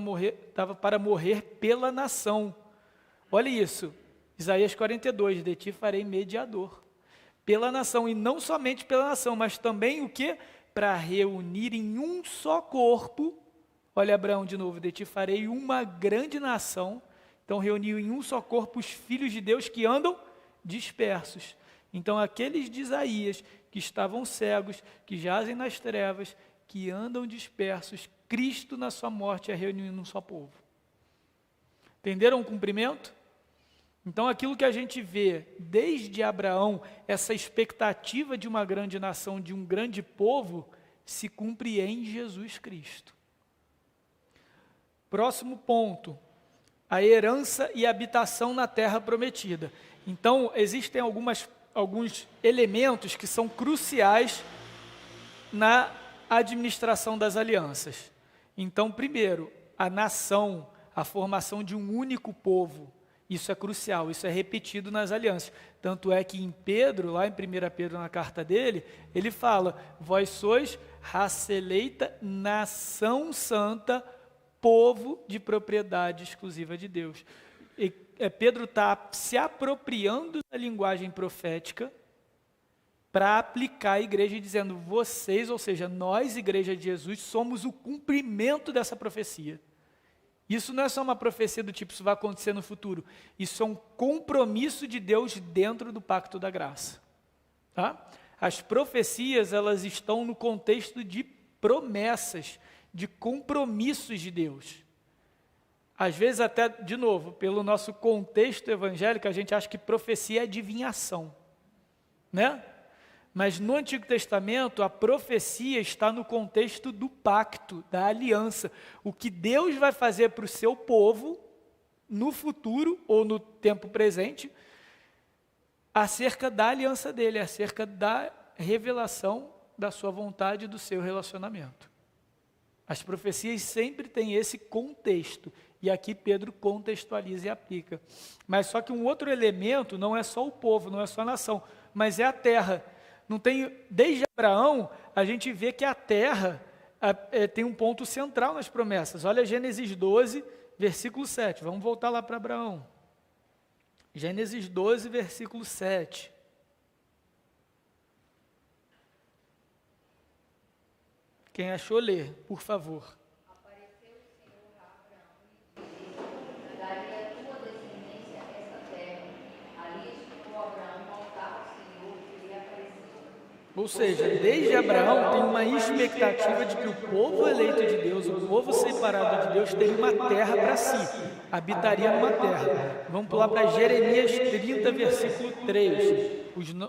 para morrer pela nação. Olha isso, Isaías 42, de ti farei mediador. Pela nação, e não somente pela nação, mas também o quê? Para reunir em um só corpo, olha Abraão de novo, de ti farei uma grande nação. Então reuniu em um só corpo os filhos de Deus que andam dispersos. Então aqueles de Isaías que estavam cegos, que jazem nas trevas, que andam dispersos, Cristo na sua morte é reunido num só povo. Entenderam o cumprimento? Então aquilo que a gente vê desde Abraão, essa expectativa de uma grande nação, de um grande povo, se cumpre em Jesus Cristo. Próximo ponto, a herança e habitação na terra prometida. Então existem alguns elementos que são cruciais na administração das alianças. Então, primeiro, a nação, a formação de um único povo. Isso é crucial, isso é repetido nas alianças. Tanto é que em Pedro, lá em 1 Pedro, na carta dele, ele fala, vós sois raça eleita, nação santa, povo de propriedade exclusiva de Deus. E Pedro está se apropriando da linguagem profética para aplicar a igreja, dizendo, vocês, ou seja, nós, igreja de Jesus, somos o cumprimento dessa profecia. Isso não é só uma profecia do tipo, isso vai acontecer no futuro. Isso é um compromisso de Deus dentro do pacto da graça. Tá? As profecias, elas estão no contexto de promessas, de compromissos de Deus. Às vezes até, de novo, pelo nosso contexto evangélico, a gente acha que profecia é adivinhação, né? Mas no Antigo Testamento, a profecia está no contexto do pacto, da aliança. O que Deus vai fazer para o seu povo, no futuro ou no tempo presente, acerca da aliança dele, acerca da revelação da sua vontade e do seu relacionamento. As profecias sempre têm esse contexto, e aqui Pedro contextualiza e aplica. Mas só que um outro elemento não é só o povo, não é só a nação, mas é a terra. Não tem, desde Abraão, a gente vê que a terra tem um ponto central nas promessas. Olha Gênesis 12, versículo 7. Vamos voltar lá para Abraão. Gênesis 12, versículo 7. Quem achou, lê, por favor. Apareceu o Senhor a Abraão e disse, daria a tua descendência essa terra. Ali escutou Abraão voltar ao Senhor que lhe apareceu. Ou seja, desde Abraão tem uma expectativa de que o povo eleito de Deus, o povo separado de Deus, teria uma terra para si, habitaria numa terra. Vamos pular para Jeremias 30, versículo 3.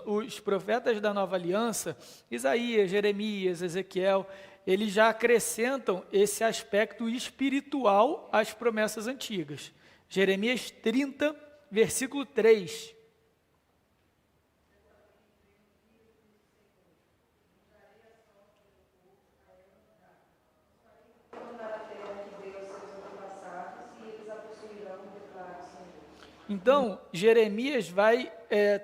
Os profetas da nova aliança, Isaías, Jeremias, Ezequiel, eles já acrescentam esse aspecto espiritual às promessas antigas. Jeremias 30, versículo 3. Então, Jeremias vai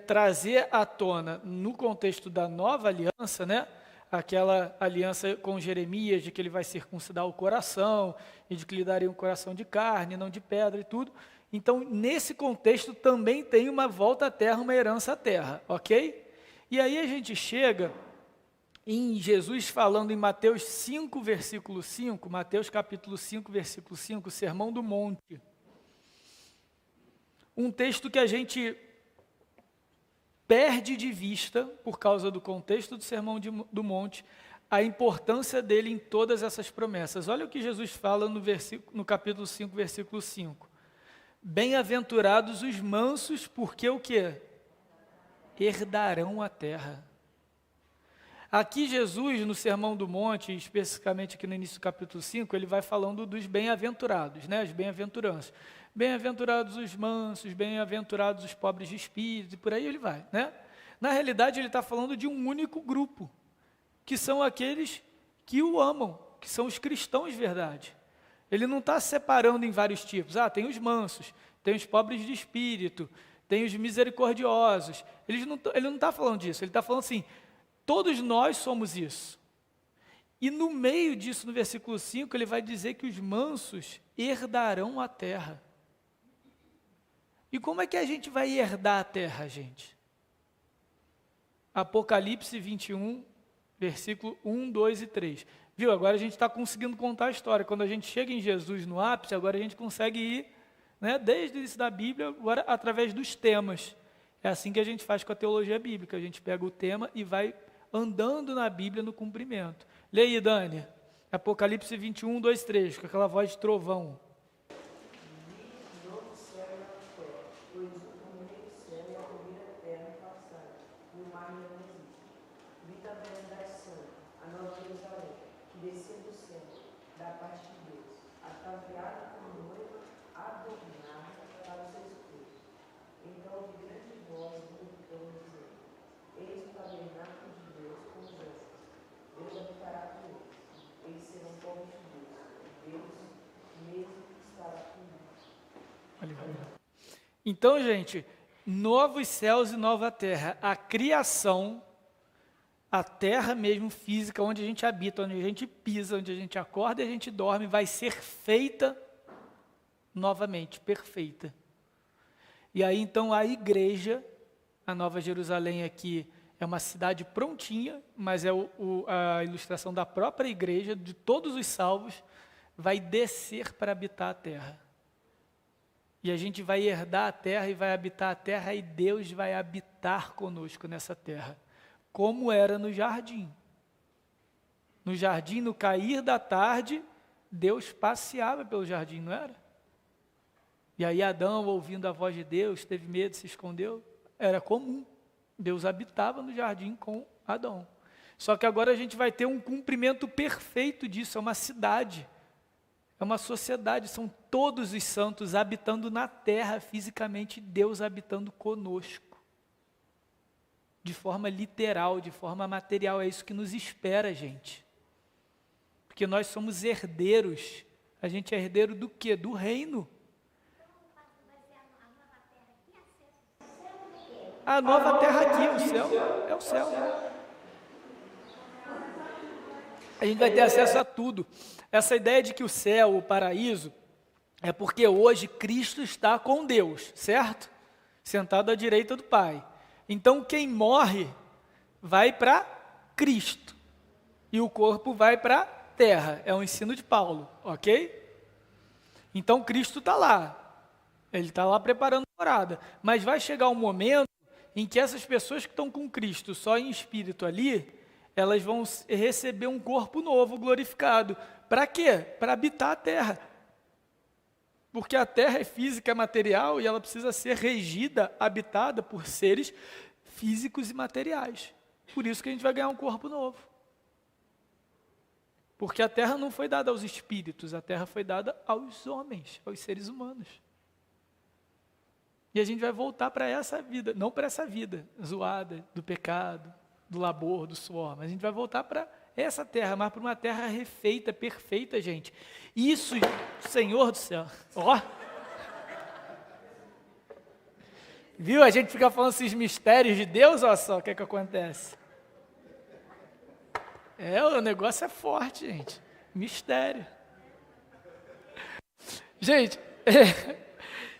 trazer à tona, no contexto da nova aliança, né? Aquela aliança com Jeremias, de que ele vai circuncidar o coração, e de que lhe daria um coração de carne, não de pedra e tudo. Então, nesse contexto também tem uma volta à terra, uma herança à terra, ok? E aí a gente chega em Jesus falando em Mateus 5, versículo 5, Mateus capítulo 5, versículo 5, Sermão do Monte. Um texto que a gente perde de vista, por causa do contexto do Sermão do Monte, a importância dele em todas essas promessas. Olha o que Jesus fala no capítulo 5, versículo 5. Bem-aventurados os mansos, porque o quê? Herdarão a terra. Aqui Jesus, no Sermão do Monte, especificamente aqui no início do capítulo 5, ele vai falando dos bem-aventurados, né? As bem-aventuranças. Bem-aventurados os mansos, bem-aventurados os pobres de espírito, e por aí ele vai, né? Na realidade, ele está falando de um único grupo, que são aqueles que o amam, que são os cristãos de verdade. Ele não está separando em vários tipos. Tem os mansos, tem os pobres de espírito, tem os misericordiosos. Ele não está falando disso, ele está falando assim, todos nós somos isso. E no meio disso, no versículo 5, ele vai dizer que os mansos herdarão a terra. E como é que a gente vai herdar a terra, gente? Apocalipse 21, versículo 1, 2 e 3. Viu? Agora a gente está conseguindo contar a história. Quando a gente chega em Jesus no ápice, agora a gente consegue ir, né, desde o início da Bíblia, agora através dos temas. É assim que a gente faz com a teologia bíblica. A gente pega o tema e vai andando na Bíblia no cumprimento. Lê aí, Dani. Apocalipse 21, 2, 3, com aquela voz de trovão. Então, gente, novos céus e nova terra, a criação, a terra mesmo física, onde a gente habita, onde a gente pisa, onde a gente acorda e a gente dorme, vai ser feita novamente, perfeita. E aí, então, a igreja, a Nova Jerusalém aqui, é uma cidade prontinha, mas é a ilustração da própria igreja, de todos os salvos, vai descer para habitar a terra. E a gente vai herdar a terra e vai habitar a terra e Deus vai habitar conosco nessa terra, como era no jardim. No jardim, no cair da tarde, Deus passeava pelo jardim, não era? E aí Adão, ouvindo a voz de Deus, teve medo, se escondeu. Era comum. Deus habitava no jardim com Adão. Só que agora a gente vai ter um cumprimento perfeito disso, é uma cidade. É uma sociedade, são todos os santos habitando na terra fisicamente, Deus habitando conosco. De forma literal, de forma material, é isso que nos espera, gente. Porque nós somos herdeiros. A gente é herdeiro do quê? Do reino. A nova terra aqui, o céu, é o céu. A gente vai ter acesso a tudo. Essa ideia de que o céu, o paraíso, é porque hoje Cristo está com Deus, certo? Sentado à direita do Pai. Então quem morre vai para Cristo. E o corpo vai para a terra. É o ensino de Paulo, ok? Então Cristo está lá. Ele está lá preparando a morada. Mas vai chegar um momento em que essas pessoas que estão com Cristo só em espírito ali, elas vão receber um corpo novo, glorificado. Para quê? Para habitar a terra. Porque a terra é física, é material, e ela precisa ser regida, habitada por seres físicos e materiais. Por isso que a gente vai ganhar um corpo novo. Porque a terra não foi dada aos espíritos, a terra foi dada aos homens, aos seres humanos. E a gente vai voltar para essa vida, não para essa vida zoada do pecado, do labor, do suor, mas a gente vai voltar para essa terra, mas para uma terra refeita, perfeita, gente. Isso, Senhor do céu, ó. Viu? A gente fica falando esses mistérios de Deus, olha só o que é que acontece. O negócio é forte, gente. Mistério. Gente,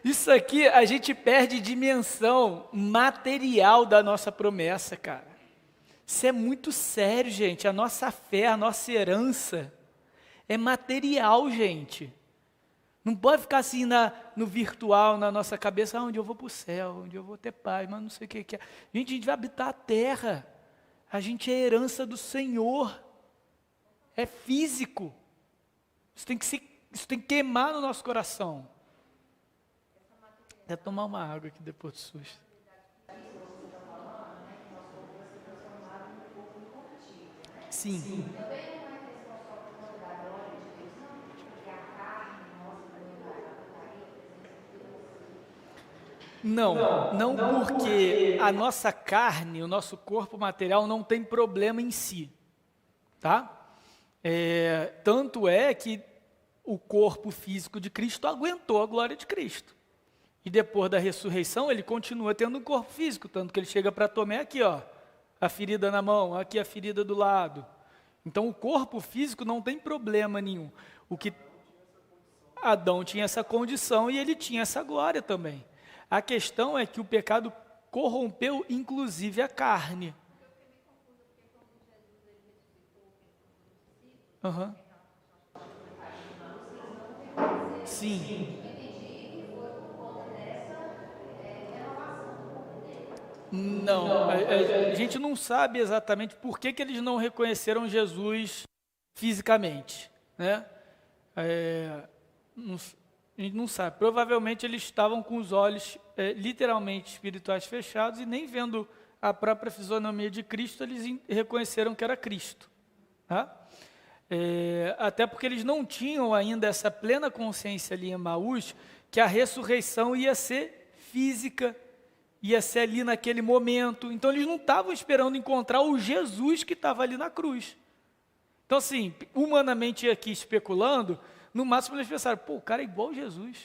isso aqui a gente perde dimensão material da nossa promessa, cara. Isso é muito sério, gente. A nossa fé, a nossa herança é material, gente. Não pode ficar assim no virtual, na nossa cabeça, onde eu vou para o céu, onde eu vou ter paz, mas não sei o que é. Gente, a gente vai habitar a terra. A gente é herança do Senhor. É físico. Isso tem que queimar no nosso coração. Vou tomar uma água aqui depois do susto. Sim. Não porque a nossa carne, o nosso corpo material não tem problema em si, tá? Tanto é que o corpo físico de Cristo aguentou a glória de Cristo. E depois da ressurreição, ele continua tendo um corpo físico, tanto que ele chega para Tomé aqui, ó, a ferida na mão, aqui a ferida do lado. Então o corpo físico não tem problema nenhum. O que Adão tinha essa condição e ele tinha essa glória também. A questão é que o pecado corrompeu inclusive a carne. Uhum. Sim. Não, a gente não sabe exatamente por que eles não reconheceram Jesus fisicamente, né? A gente não sabe. Provavelmente eles estavam com os olhos literalmente espirituais fechados e nem vendo a própria fisionomia de Cristo, eles reconheceram que era Cristo. Tá? Até porque eles não tinham ainda essa plena consciência ali em Emaús que a ressurreição ia ser física, ia ser ali naquele momento. Então eles não estavam esperando encontrar o Jesus que estava ali na cruz. Então assim, humanamente aqui especulando, no máximo eles pensaram, pô, o cara é igual Jesus.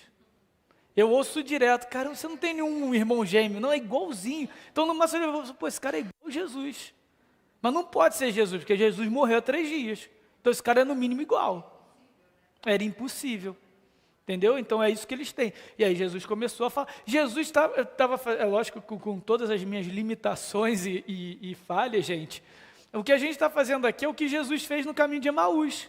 Eu ouço direto, cara, você não tem nenhum irmão gêmeo, não, é igualzinho. Então no máximo eles pensaram, pô, esse cara é igual Jesus. Mas não pode ser Jesus, porque Jesus morreu há 3 dias. Então esse cara é no mínimo igual. Era impossível. Entendeu? Então é isso que eles têm. E aí Jesus começou a falar. Jesus estava, é lógico, com todas as minhas limitações e falhas, gente. O que a gente está fazendo aqui é o que Jesus fez no caminho de Emaús.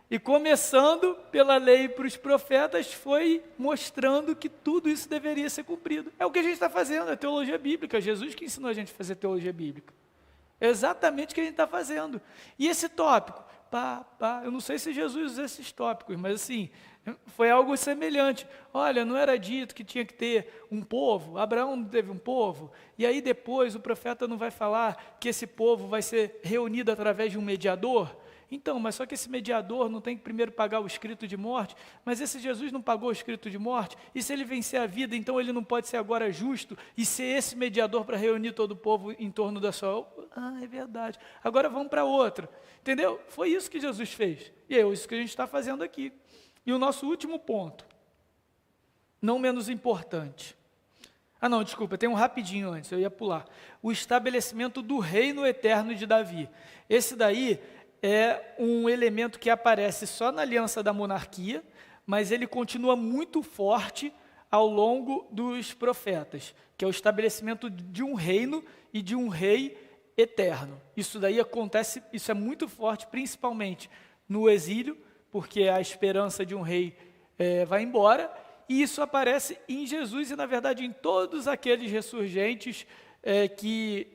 E começando pela lei para os profetas, foi mostrando que tudo isso deveria ser cumprido. É o que a gente está fazendo, é teologia bíblica. Jesus que ensinou a gente a fazer teologia bíblica. É exatamente o que a gente está fazendo. E esse tópico, eu não sei se Jesus usa esses tópicos, mas assim, foi algo semelhante. Olha, não era dito que tinha que ter um povo? Abraão não teve um povo? E aí depois o profeta não vai falar que esse povo vai ser reunido através de um mediador? Então, mas só que esse mediador não tem que primeiro pagar o escrito de morte, mas esse Jesus não pagou o escrito de morte, e se ele vencer a vida, então ele não pode ser agora justo e ser esse mediador para reunir todo o povo em torno da sua... é verdade. Agora vamos para outra. Entendeu? Foi isso que Jesus fez. E é isso que a gente está fazendo aqui. E o nosso último ponto, não menos importante. Não, desculpa, tem um rapidinho antes, eu ia pular. O estabelecimento do reino eterno de Davi. Esse daí é um elemento que aparece só na aliança da monarquia, mas ele continua muito forte ao longo dos profetas, que é o estabelecimento de um reino e de um rei eterno. Isso daí acontece, isso é muito forte, principalmente no exílio, porque a esperança de um rei vai embora, e isso aparece em Jesus e, na verdade, em todos aqueles ressurgentes que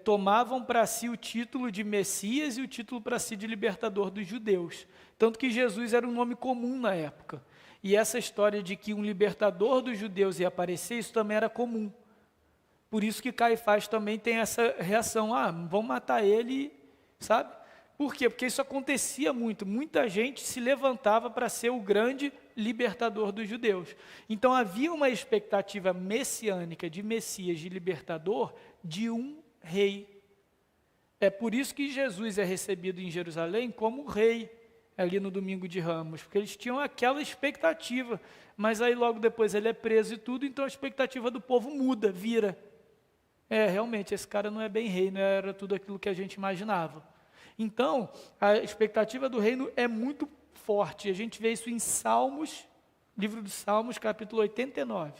tomavam para si o título de Messias e o título para si de libertador dos judeus. Tanto que Jesus era um nome comum na época. E essa história de que um libertador dos judeus ia aparecer, isso também era comum. Por isso que Caifás também tem essa reação, vão matar ele, sabe? Por quê? Porque isso acontecia muito, muita gente se levantava para ser o grande libertador dos judeus. Então havia uma expectativa messiânica de Messias, de libertador, de um rei. É por isso que Jesus é recebido em Jerusalém como rei, ali no domingo de Ramos, porque eles tinham aquela expectativa, mas aí logo depois ele é preso e tudo, então a expectativa do povo muda, vira. Realmente, esse cara não é bem rei, não era tudo aquilo que a gente imaginava. Então, a expectativa do reino é muito forte. A gente vê isso em Salmos, livro dos Salmos, capítulo 89.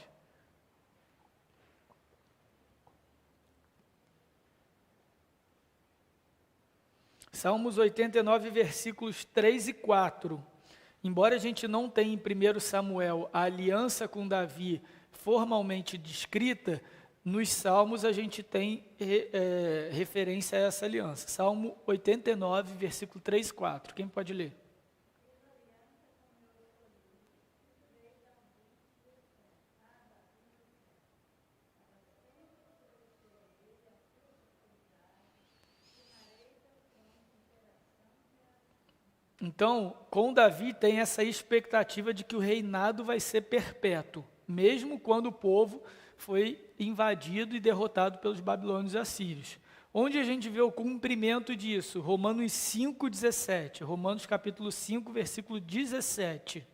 Salmos 89, versículos 3 e 4. Embora a gente não tenha em 1 Samuel a aliança com Davi formalmente descrita, nos Salmos a gente tem referência a essa aliança. Salmo 89, versículo 3 e 4. Quem pode ler? Então, com Davi tem essa expectativa de que o reinado vai ser perpétuo, mesmo quando o povo foi invadido e derrotado pelos babilônios e assírios. Onde a gente vê o cumprimento disso? Romanos 5,17. Romanos capítulo 5, versículo 17.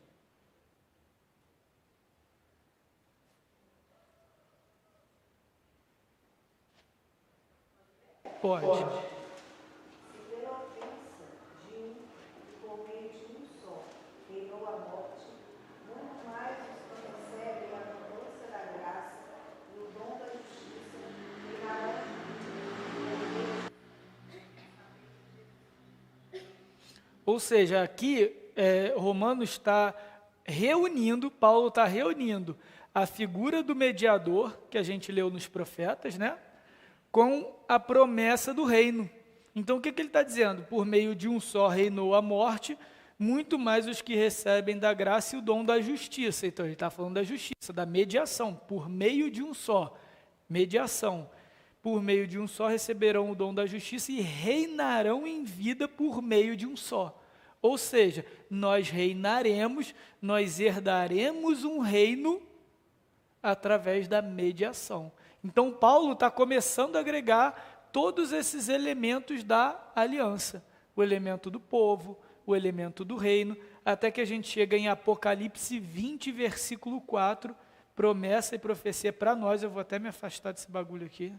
Pode. Se pela ofensa de um e por meio de um só reinou a morte, muito mais os que recebem a abundância da graça e o dom da justiça reinarão Ou seja, aqui Romanos está reunindo, Paulo está reunindo a figura do mediador, que a gente leu nos profetas, né? Com a promessa do reino. Então, o que ele está dizendo? Por meio de um só reinou a morte, muito mais os que recebem da graça e o dom da justiça. Então, ele está falando da justiça, da mediação, por meio de um só. Mediação. Por meio de um só receberão o dom da justiça e reinarão em vida por meio de um só. Ou seja, nós reinaremos, nós herdaremos um reino através da mediação. Então, Paulo está começando a agregar todos esses elementos da aliança. O elemento do povo, o elemento do reino, até que a gente chega em Apocalipse 20, versículo 4, promessa e profecia para nós. Eu vou até me afastar desse bagulho aqui,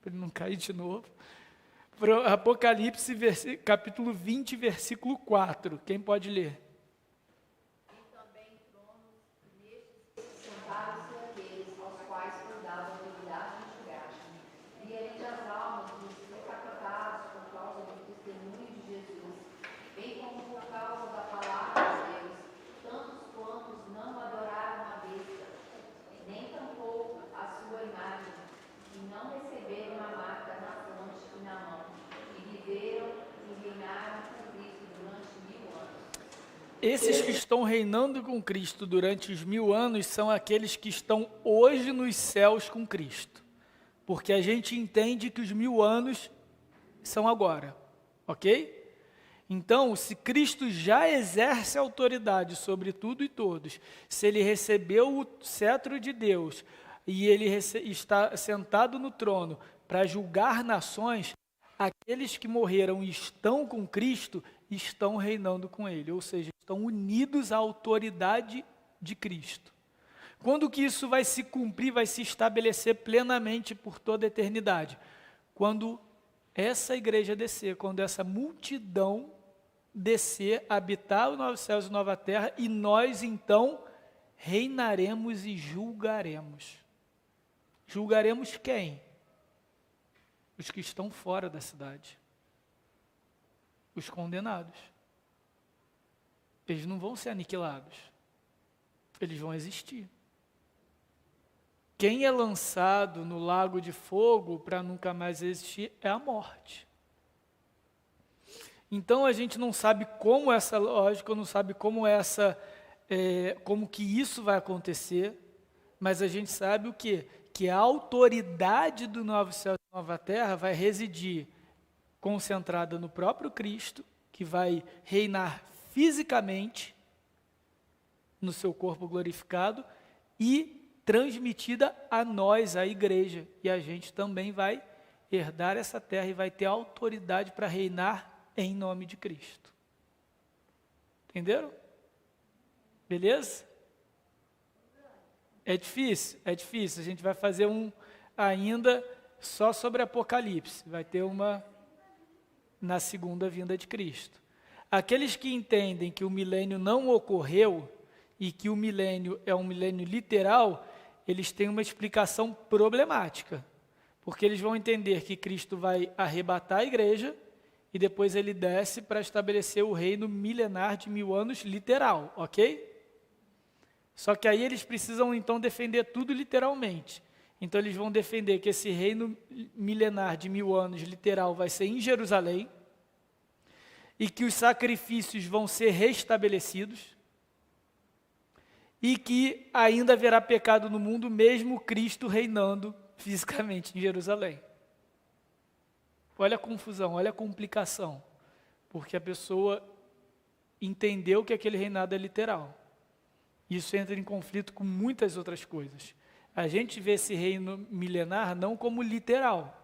para ele não cair de novo. Apocalipse, capítulo 20, versículo 4. Quem pode ler? e também tronos, e nestes sentados-se aqueles aos quais foi dada a autoridade de julgar. E além das almas dos decapitados por causa do testemunho de Jesus, bem como por causa da palavra de Deus, tantos quantos não adoraram a besta, nem tampouco a sua imagem, e não receberam a marca na fronte e na mão, e viveram e reinaram com Cristo durante 1000 anos. Esses que estão reinando com Cristo durante os 1000 anos são aqueles que estão hoje nos céus com Cristo. Porque a gente entende que os 1000 anos são agora, ok? Então, se Cristo já exerce autoridade sobre tudo e todos, se ele recebeu o cetro de Deus e ele está sentado no trono para julgar nações, aqueles que morreram e estão com Cristo estão reinando com ele, ou seja, estão unidos à autoridade de Cristo. Quando que isso vai se cumprir, vai se estabelecer plenamente por toda a eternidade? Quando essa igreja descer, quando essa multidão descer, habitar os novos céus e nova terra, e nós então reinaremos e julgaremos. Julgaremos quem? Os que estão fora da cidade. Os condenados. Eles não vão ser aniquilados. Eles vão existir. Quem é lançado no lago de fogo para nunca mais existir é a morte. Então a gente não sabe como essa lógica, não sabe como como que isso vai acontecer, mas a gente sabe o quê? Que a autoridade do novo céu e nova terra vai residir concentrada no próprio Cristo, que vai reinar fisicamente no seu corpo glorificado e transmitida a nós, a igreja, e a gente também vai herdar essa terra e vai ter autoridade para reinar em nome de Cristo. Entenderam? Beleza? É difícil, a gente vai fazer um ainda só sobre Apocalipse, vai ter uma na segunda vinda de Cristo. Aqueles que entendem que o milênio não ocorreu e que o milênio é um milênio literal, eles têm uma explicação problemática, porque eles vão entender que Cristo vai arrebatar a igreja e depois ele desce para estabelecer o reino milenar de 1000 anos literal, ok? Só que aí eles precisam então defender tudo literalmente. Então eles vão defender que esse reino milenar de 1000 anos literal vai ser em Jerusalém e que os sacrifícios vão ser restabelecidos e que ainda haverá pecado no mundo, mesmo Cristo reinando fisicamente em Jerusalém. Olha a confusão, olha a complicação, porque a pessoa entendeu que aquele reinado é literal. Isso entra em conflito com muitas outras coisas. A gente vê esse reino milenar não como literal,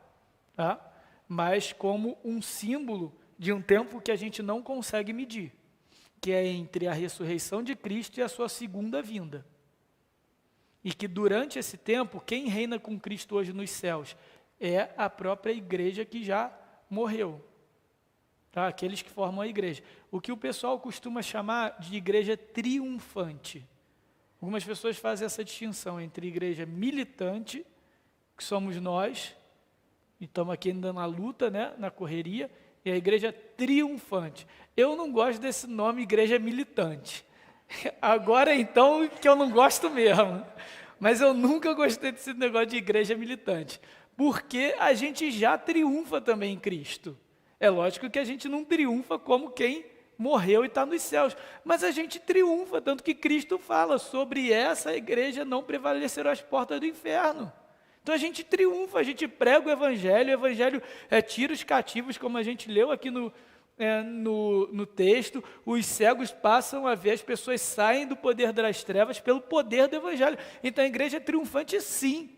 tá? Mas como um símbolo de um tempo que a gente não consegue medir, que é entre a ressurreição de Cristo e a sua segunda vinda. E que durante esse tempo, quem reina com Cristo hoje nos céus é a própria igreja que já morreu. Tá? Aqueles que formam a igreja. O que o pessoal costuma chamar de igreja triunfante. Algumas pessoas fazem essa distinção entre igreja militante, que somos nós, e estamos aqui ainda na luta, né, na correria, e a igreja triunfante. Eu não gosto desse nome igreja militante. Agora então que eu não gosto mesmo. Mas eu nunca gostei desse negócio de igreja militante. Porque a gente já triunfa também em Cristo. É lógico que a gente não triunfa como quem morreu e está nos céus. Mas a gente triunfa, tanto que Cristo fala sobre essa igreja não prevalecerão as portas do inferno. Então a gente triunfa, a gente prega o evangelho tira os cativos, como a gente leu aqui no texto, os cegos passam a ver, as pessoas saem do poder das trevas pelo poder do evangelho. Então a igreja é triunfante sim.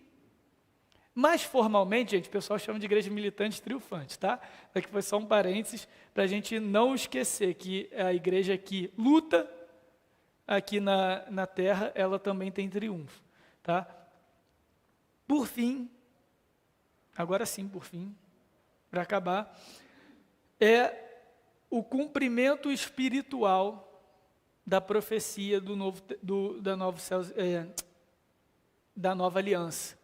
Mas formalmente, gente, o pessoal chama de igreja militante triunfante, tá? Aqui foi só um parênteses, para a gente não esquecer que a igreja que luta aqui na terra, ela também tem triunfo, tá? Por fim, agora sim, por fim, para acabar, é o cumprimento espiritual da profecia da nova aliança.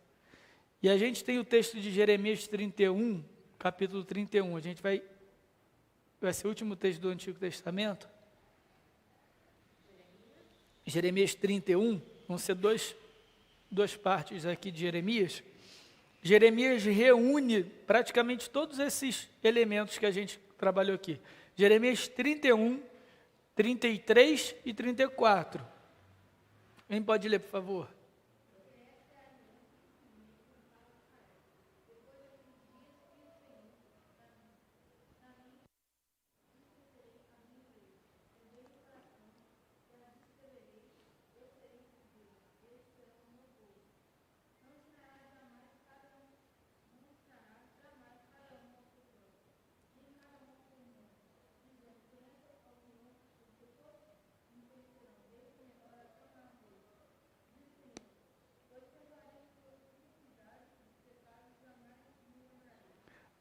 E a gente tem o texto de Jeremias 31, capítulo 31, vai ser o último texto do Antigo Testamento. Jeremias 31, vão ser duas partes aqui de Jeremias. Jeremias reúne praticamente todos esses elementos que a gente trabalhou aqui. Jeremias 31, 33 e 34. Quem pode ler, por favor?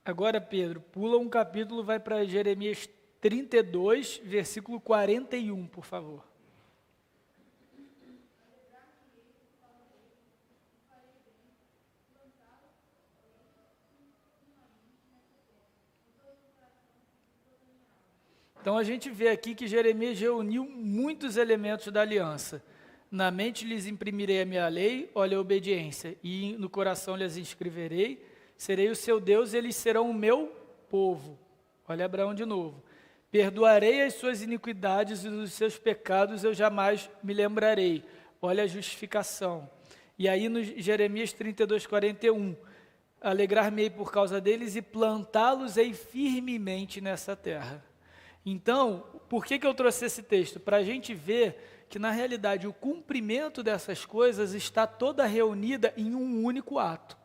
Agora, Pedro, pula um capítulo, vai para Jeremias 32, versículo 41, por favor. Então a gente vê aqui que Jeremias reuniu muitos elementos da aliança. Na mente lhes imprimirei a minha lei, olha a obediência, e no coração lhes inscreverei. Serei o seu Deus e eles serão o meu povo. Olha Abraão de novo. Perdoarei as suas iniquidades e os seus pecados eu jamais me lembrarei. Olha a justificação. E aí no Jeremias 32, 41. Alegrar-me-ei por causa deles e plantá-los-ei firmemente nessa terra. Então, por que eu trouxe esse texto? Para a gente ver que na realidade o cumprimento dessas coisas está toda reunida em um único ato.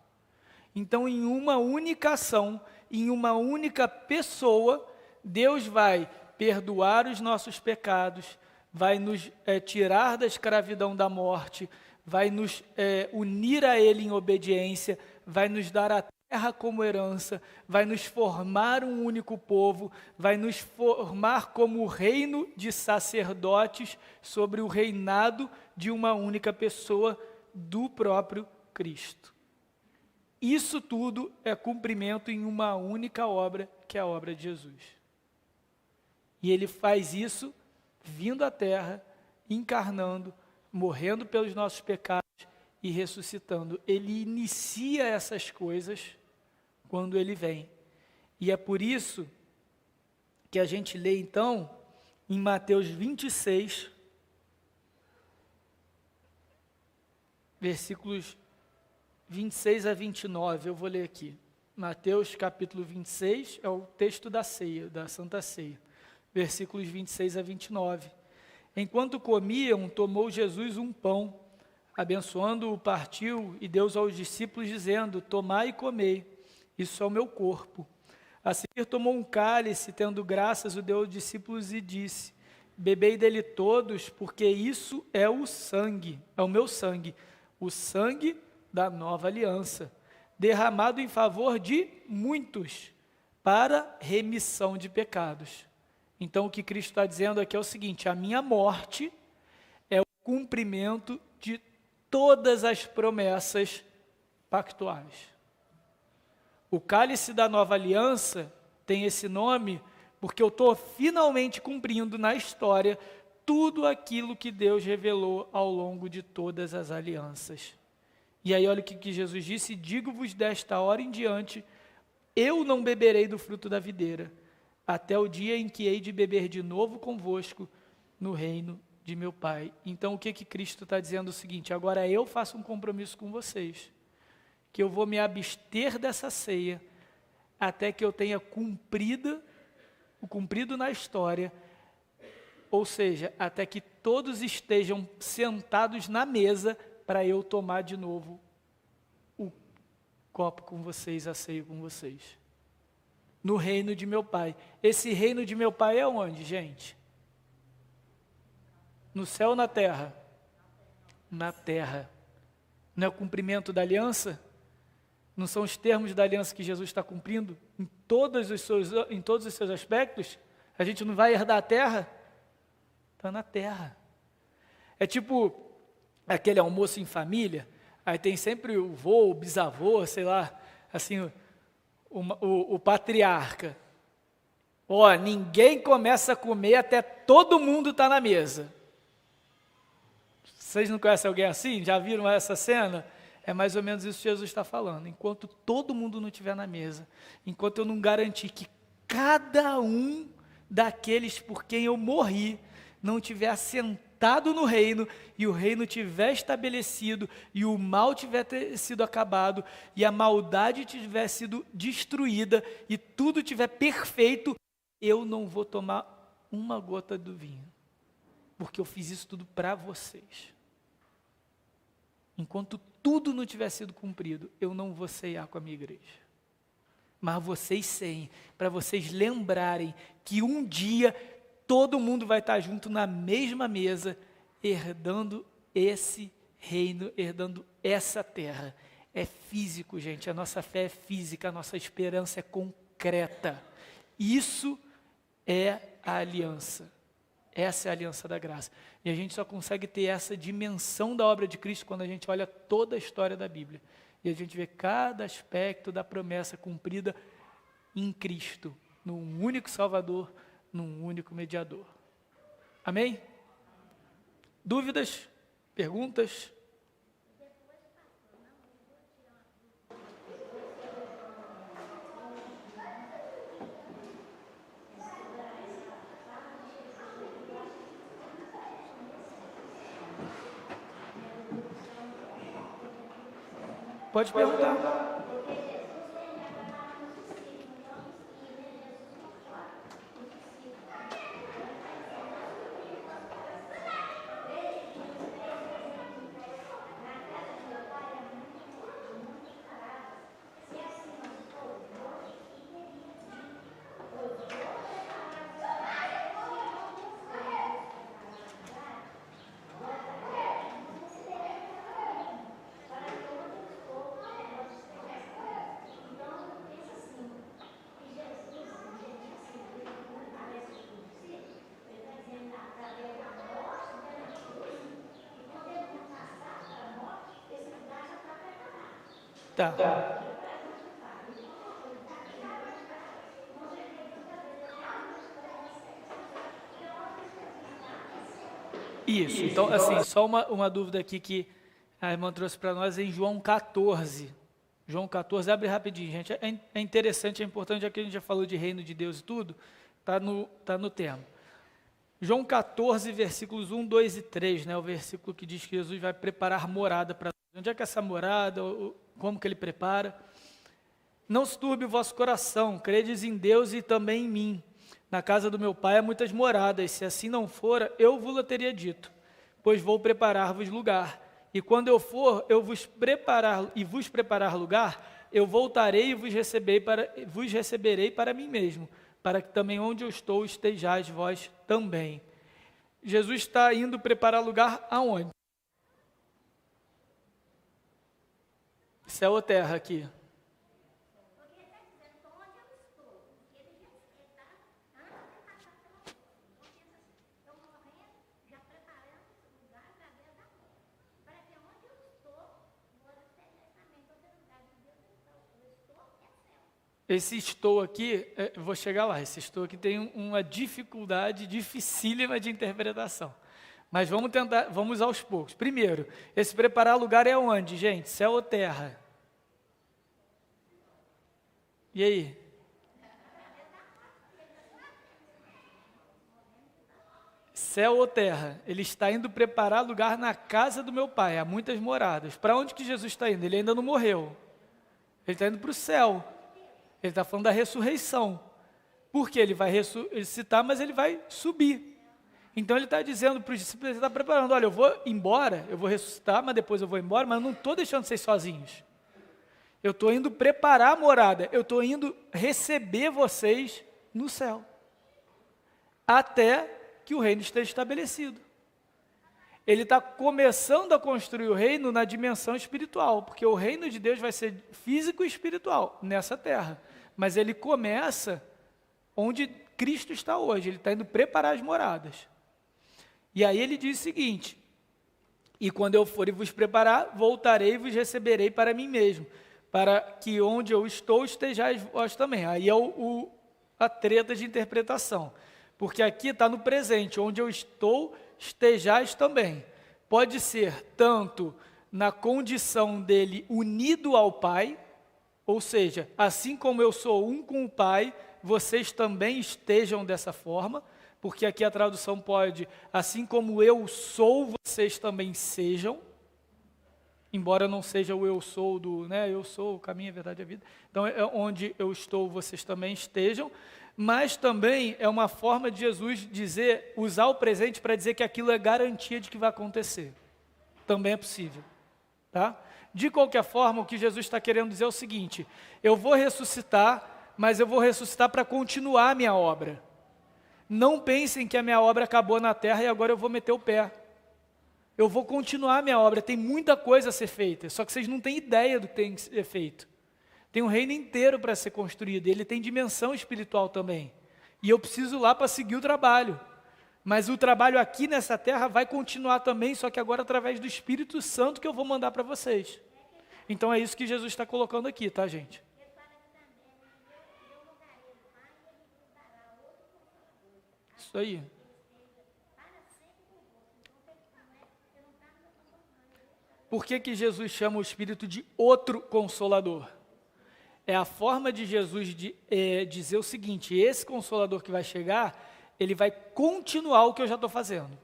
Então, em uma única ação, em uma única pessoa, Deus vai perdoar os nossos pecados, vai nos tirar da escravidão da morte, vai nos unir a Ele em obediência, vai nos dar a terra como herança, vai nos formar um único povo, vai nos formar como reino de sacerdotes sobre o reinado de uma única pessoa, do próprio Cristo. Isso tudo é cumprimento em uma única obra, que é a obra de Jesus. E Ele faz isso vindo à terra, encarnando, morrendo pelos nossos pecados e ressuscitando. Ele inicia essas coisas quando Ele vem. E é por isso que a gente lê então em Mateus 26, versículos 26 a 29, eu vou ler aqui. Mateus capítulo 26 é o texto da ceia, da Santa Ceia. Versículos 26 a 29. Enquanto comiam, tomou Jesus um pão, abençoando-o, partiu e deu aos discípulos, dizendo: tomai e comei, isso é o meu corpo. A seguir tomou um cálice, tendo graças, o deu aos discípulos e disse: bebei dele todos, porque isso é o sangue, é o meu sangue, o sangue da nova aliança, derramado em favor de muitos, para remissão de pecados. Então, o que Cristo está dizendo aqui é o seguinte: a minha morte é o cumprimento de todas as promessas pactuais. O cálice da nova aliança tem esse nome porque eu estou finalmente cumprindo na história tudo aquilo que Deus revelou ao longo de todas as alianças. E aí olha o que Jesus disse: digo-vos desta hora em diante, eu não beberei do fruto da videira, até o dia em que hei de beber de novo convosco no reino de meu Pai. Então o que Cristo está dizendo? O seguinte: agora eu faço um compromisso com vocês, que eu vou me abster dessa ceia, até que eu tenha cumprido na história, ou seja, até que todos estejam sentados na mesa para eu tomar de novo o copo com vocês, a ceia com vocês. No reino de meu Pai. Esse reino de meu Pai é onde, gente? No céu ou na terra? Na terra. Não é o cumprimento da aliança? Não são os termos da aliança que Jesus está cumprindo em todos os seus aspectos? A gente não vai herdar a terra? Está na terra. É tipo aquele almoço em família, aí tem sempre o vô, o bisavô, sei lá, assim, o patriarca. Ó, ninguém começa a comer até todo mundo estar na mesa. Vocês não conhecem alguém assim? Já viram essa cena? É mais ou menos isso que Jesus está falando. Enquanto todo mundo não estiver na mesa, enquanto eu não garantir que cada um daqueles por quem eu morri não estiver assentado no reino, e o reino tiver estabelecido, e o mal tiver sido acabado, e a maldade tiver sido destruída, e tudo tiver perfeito, eu não vou tomar uma gota do vinho, porque eu fiz isso tudo para vocês. Enquanto tudo não tiver sido cumprido, eu não vou ceiar com a minha igreja. Mas vocês ceiem, para vocês lembrarem que um dia todo mundo vai estar junto na mesma mesa, herdando esse reino, herdando essa terra. É físico, gente, a nossa fé é física, a nossa esperança é concreta. Isso é a aliança. Essa é a aliança da graça. E a gente só consegue ter essa dimensão da obra de Cristo quando a gente olha toda a história da Bíblia. E a gente vê cada aspecto da promessa cumprida em Cristo, num único Salvador, num único mediador. Amém? Dúvidas? Perguntas? Pode perguntar. Tá. Isso, então assim, só uma dúvida aqui que a irmã trouxe para nós em João 14. João 14, abre rapidinho, gente. É interessante, é importante, já que a gente já falou de reino de Deus e tudo, tá no tema. João 14, versículos 1, 2 e 3, né? O versículo que diz que Jesus vai preparar morada para nós. Onde é que é essa morada? Como que ele prepara? Não se turbe o vosso coração, credes em Deus e também em mim. Na casa do meu Pai há muitas moradas, se assim não fora, eu vos teria dito, pois vou preparar-vos lugar. E quando eu for, eu vos preparar lugar, eu voltarei e vos receberei para mim mesmo, para que também onde eu estou estejais vós também. Jesus está indo preparar lugar aonde? Céu ou terra aqui? Esse estou aqui, eu vou chegar lá, esse estou aqui tem uma dificuldade dificílima de interpretação. Mas vamos tentar, vamos aos poucos. Primeiro, esse preparar lugar é onde, gente? Céu ou terra? E aí? Céu ou terra? Ele está indo preparar lugar na casa do meu pai, há muitas moradas. Para onde que Jesus está indo? Ele ainda não morreu. Ele está indo para o céu. Ele está falando da ressurreição. Porque ele vai ressuscitar, mas ele vai subir. Então ele está dizendo para os discípulos, ele está preparando, olha, eu vou embora, eu vou ressuscitar, mas depois eu vou embora, mas eu não estou deixando vocês sozinhos. Eu estou indo preparar a morada, eu estou indo receber vocês no céu. Até que o reino esteja estabelecido. Ele está começando a construir o reino na dimensão espiritual, porque o reino de Deus vai ser físico e espiritual nessa terra. Mas ele começa onde Cristo está hoje, ele está indo preparar as moradas. E aí ele diz o seguinte, e quando eu for e vos preparar, voltarei e vos receberei para mim mesmo, para que onde eu estou estejais vós também. Aí é a treta de interpretação, porque aqui está no presente, onde eu estou estejais também. Pode ser tanto na condição dele unido ao Pai, ou seja, assim como eu sou um com o Pai, vocês também estejam dessa forma, porque aqui a tradução pode, assim como eu sou, vocês também sejam, embora não seja o eu sou do, né, eu sou o caminho, a verdade e a vida. Então, é onde eu estou, vocês também estejam, mas também é uma forma de Jesus dizer, usar o presente para dizer que aquilo é garantia de que vai acontecer. Também é possível, tá? De qualquer forma, o que Jesus está querendo dizer é o seguinte, eu vou ressuscitar, mas eu vou ressuscitar para continuar a minha obra. Não pensem que a minha obra acabou na terra e agora eu vou meter o pé. Eu vou continuar a minha obra, tem muita coisa a ser feita, só que vocês não têm ideia do que tem que ser feito. Tem um reino inteiro para ser construído, ele tem dimensão espiritual também. E eu preciso ir lá para seguir o trabalho. Mas o trabalho aqui nessa terra vai continuar também, só que agora através do Espírito Santo que eu vou mandar para vocês. Então é isso que Jesus está colocando aqui, tá, gente? Isso aí. Por que Jesus chama o Espírito de outro Consolador? É a forma de Jesus de dizer o seguinte, esse Consolador que vai chegar, ele vai continuar o que eu já estou fazendo.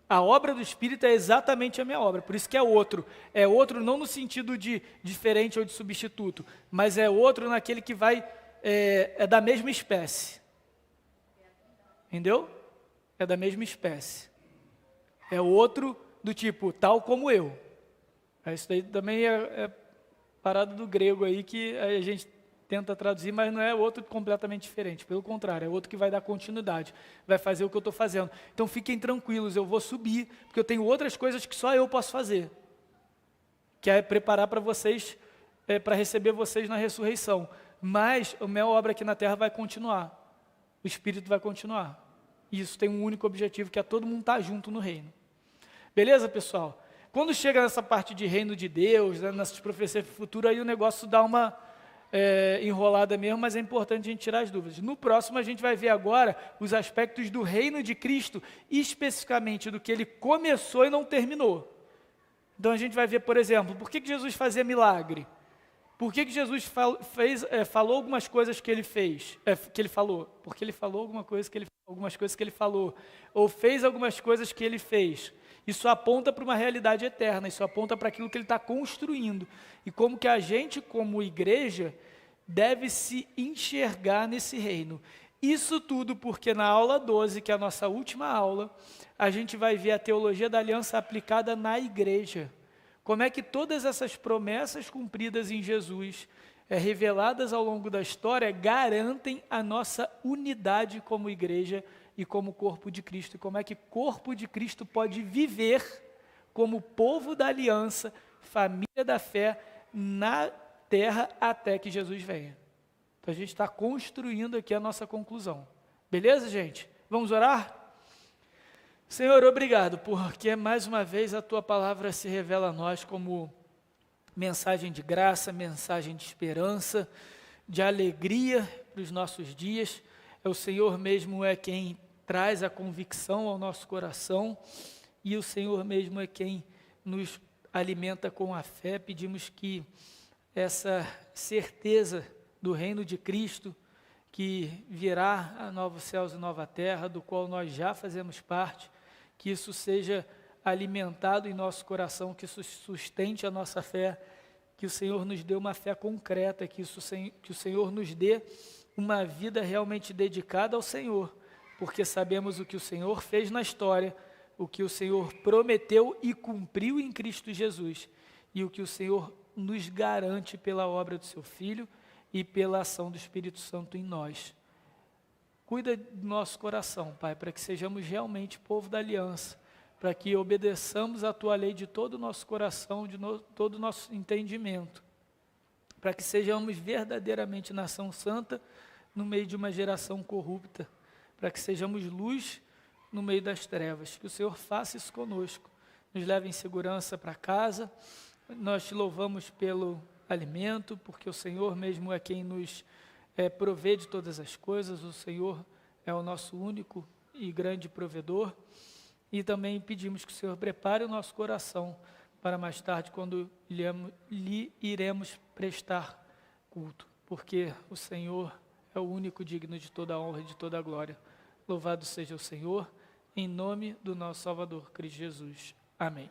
A obra do Espírito é exatamente a minha obra, por isso que é outro. É outro não no sentido de diferente ou de substituto, mas é outro naquele que vai, é da mesma espécie. Entendeu? É da mesma espécie. É outro do tipo, tal como eu. Isso daí também é parada do grego aí que a gente tenta traduzir, mas não é outro completamente diferente. Pelo contrário, é outro que vai dar continuidade. Vai fazer o que eu estou fazendo. Então fiquem tranquilos, eu vou subir, porque eu tenho outras coisas que só eu posso fazer. Que é preparar para vocês, para receber vocês na ressurreição. Mas a minha obra aqui na terra vai continuar. O Espírito vai continuar. E isso tem um único objetivo, que é todo mundo estar junto no reino. Beleza, pessoal? Quando chega nessa parte de reino de Deus, né, nessas profecias para o futuro, aí o negócio dá uma enrolada mesmo, mas é importante a gente tirar as dúvidas. No próximo, a gente vai ver agora os aspectos do reino de Cristo, especificamente do que ele começou e não terminou. Então, a gente vai ver, por exemplo, por que Jesus fazia milagre? Por que Jesus falou algumas coisas que ele fez, que ele falou? Porque ele falou algumas coisas que ele falou, ou fez algumas coisas que ele fez. Isso aponta para uma realidade eterna, isso aponta para aquilo que ele está construindo. E como que a gente, como igreja, deve se enxergar nesse reino. Isso tudo porque na aula 12, que é a nossa última aula, a gente vai ver a teologia da aliança aplicada na igreja. Como é que todas essas promessas cumpridas em Jesus, reveladas ao longo da história, garantem a nossa unidade como igreja e como corpo de Cristo. E como é que o corpo de Cristo pode viver como povo da aliança, família da fé, na terra até que Jesus venha. Então a gente está construindo aqui a nossa conclusão. Beleza, gente? Vamos orar? Senhor, obrigado, porque mais uma vez a Tua palavra se revela a nós como mensagem de graça, mensagem de esperança, de alegria para os nossos dias. O Senhor mesmo é quem traz a convicção ao nosso coração e o Senhor mesmo é quem nos alimenta com a fé. Pedimos que essa certeza do reino de Cristo, que virá a novos céus e nova terra, do qual nós já fazemos parte, que isso seja alimentado em nosso coração, que isso sustente a nossa fé, que o Senhor nos dê uma fé concreta, que o Senhor nos dê uma vida realmente dedicada ao Senhor, porque sabemos o que o Senhor fez na história, o que o Senhor prometeu e cumpriu em Cristo Jesus, e o que o Senhor nos garante pela obra do seu Filho e pela ação do Espírito Santo em nós. Cuida do nosso coração, Pai, para que sejamos realmente povo da aliança, para que obedeçamos a Tua lei de todo o nosso coração, de todo o nosso entendimento, para que sejamos verdadeiramente nação santa no meio de uma geração corrupta, para que sejamos luz no meio das trevas. Que o Senhor faça isso conosco, nos leve em segurança para casa. Nós te louvamos pelo alimento, porque o Senhor mesmo é quem nos provê de todas as coisas, o Senhor é o nosso único e grande provedor, e também pedimos que o Senhor prepare o nosso coração para mais tarde, quando lhe iremos prestar culto, porque o Senhor é o único digno de toda a honra e de toda a glória. Louvado seja o Senhor, em nome do nosso Salvador, Cristo Jesus. Amém.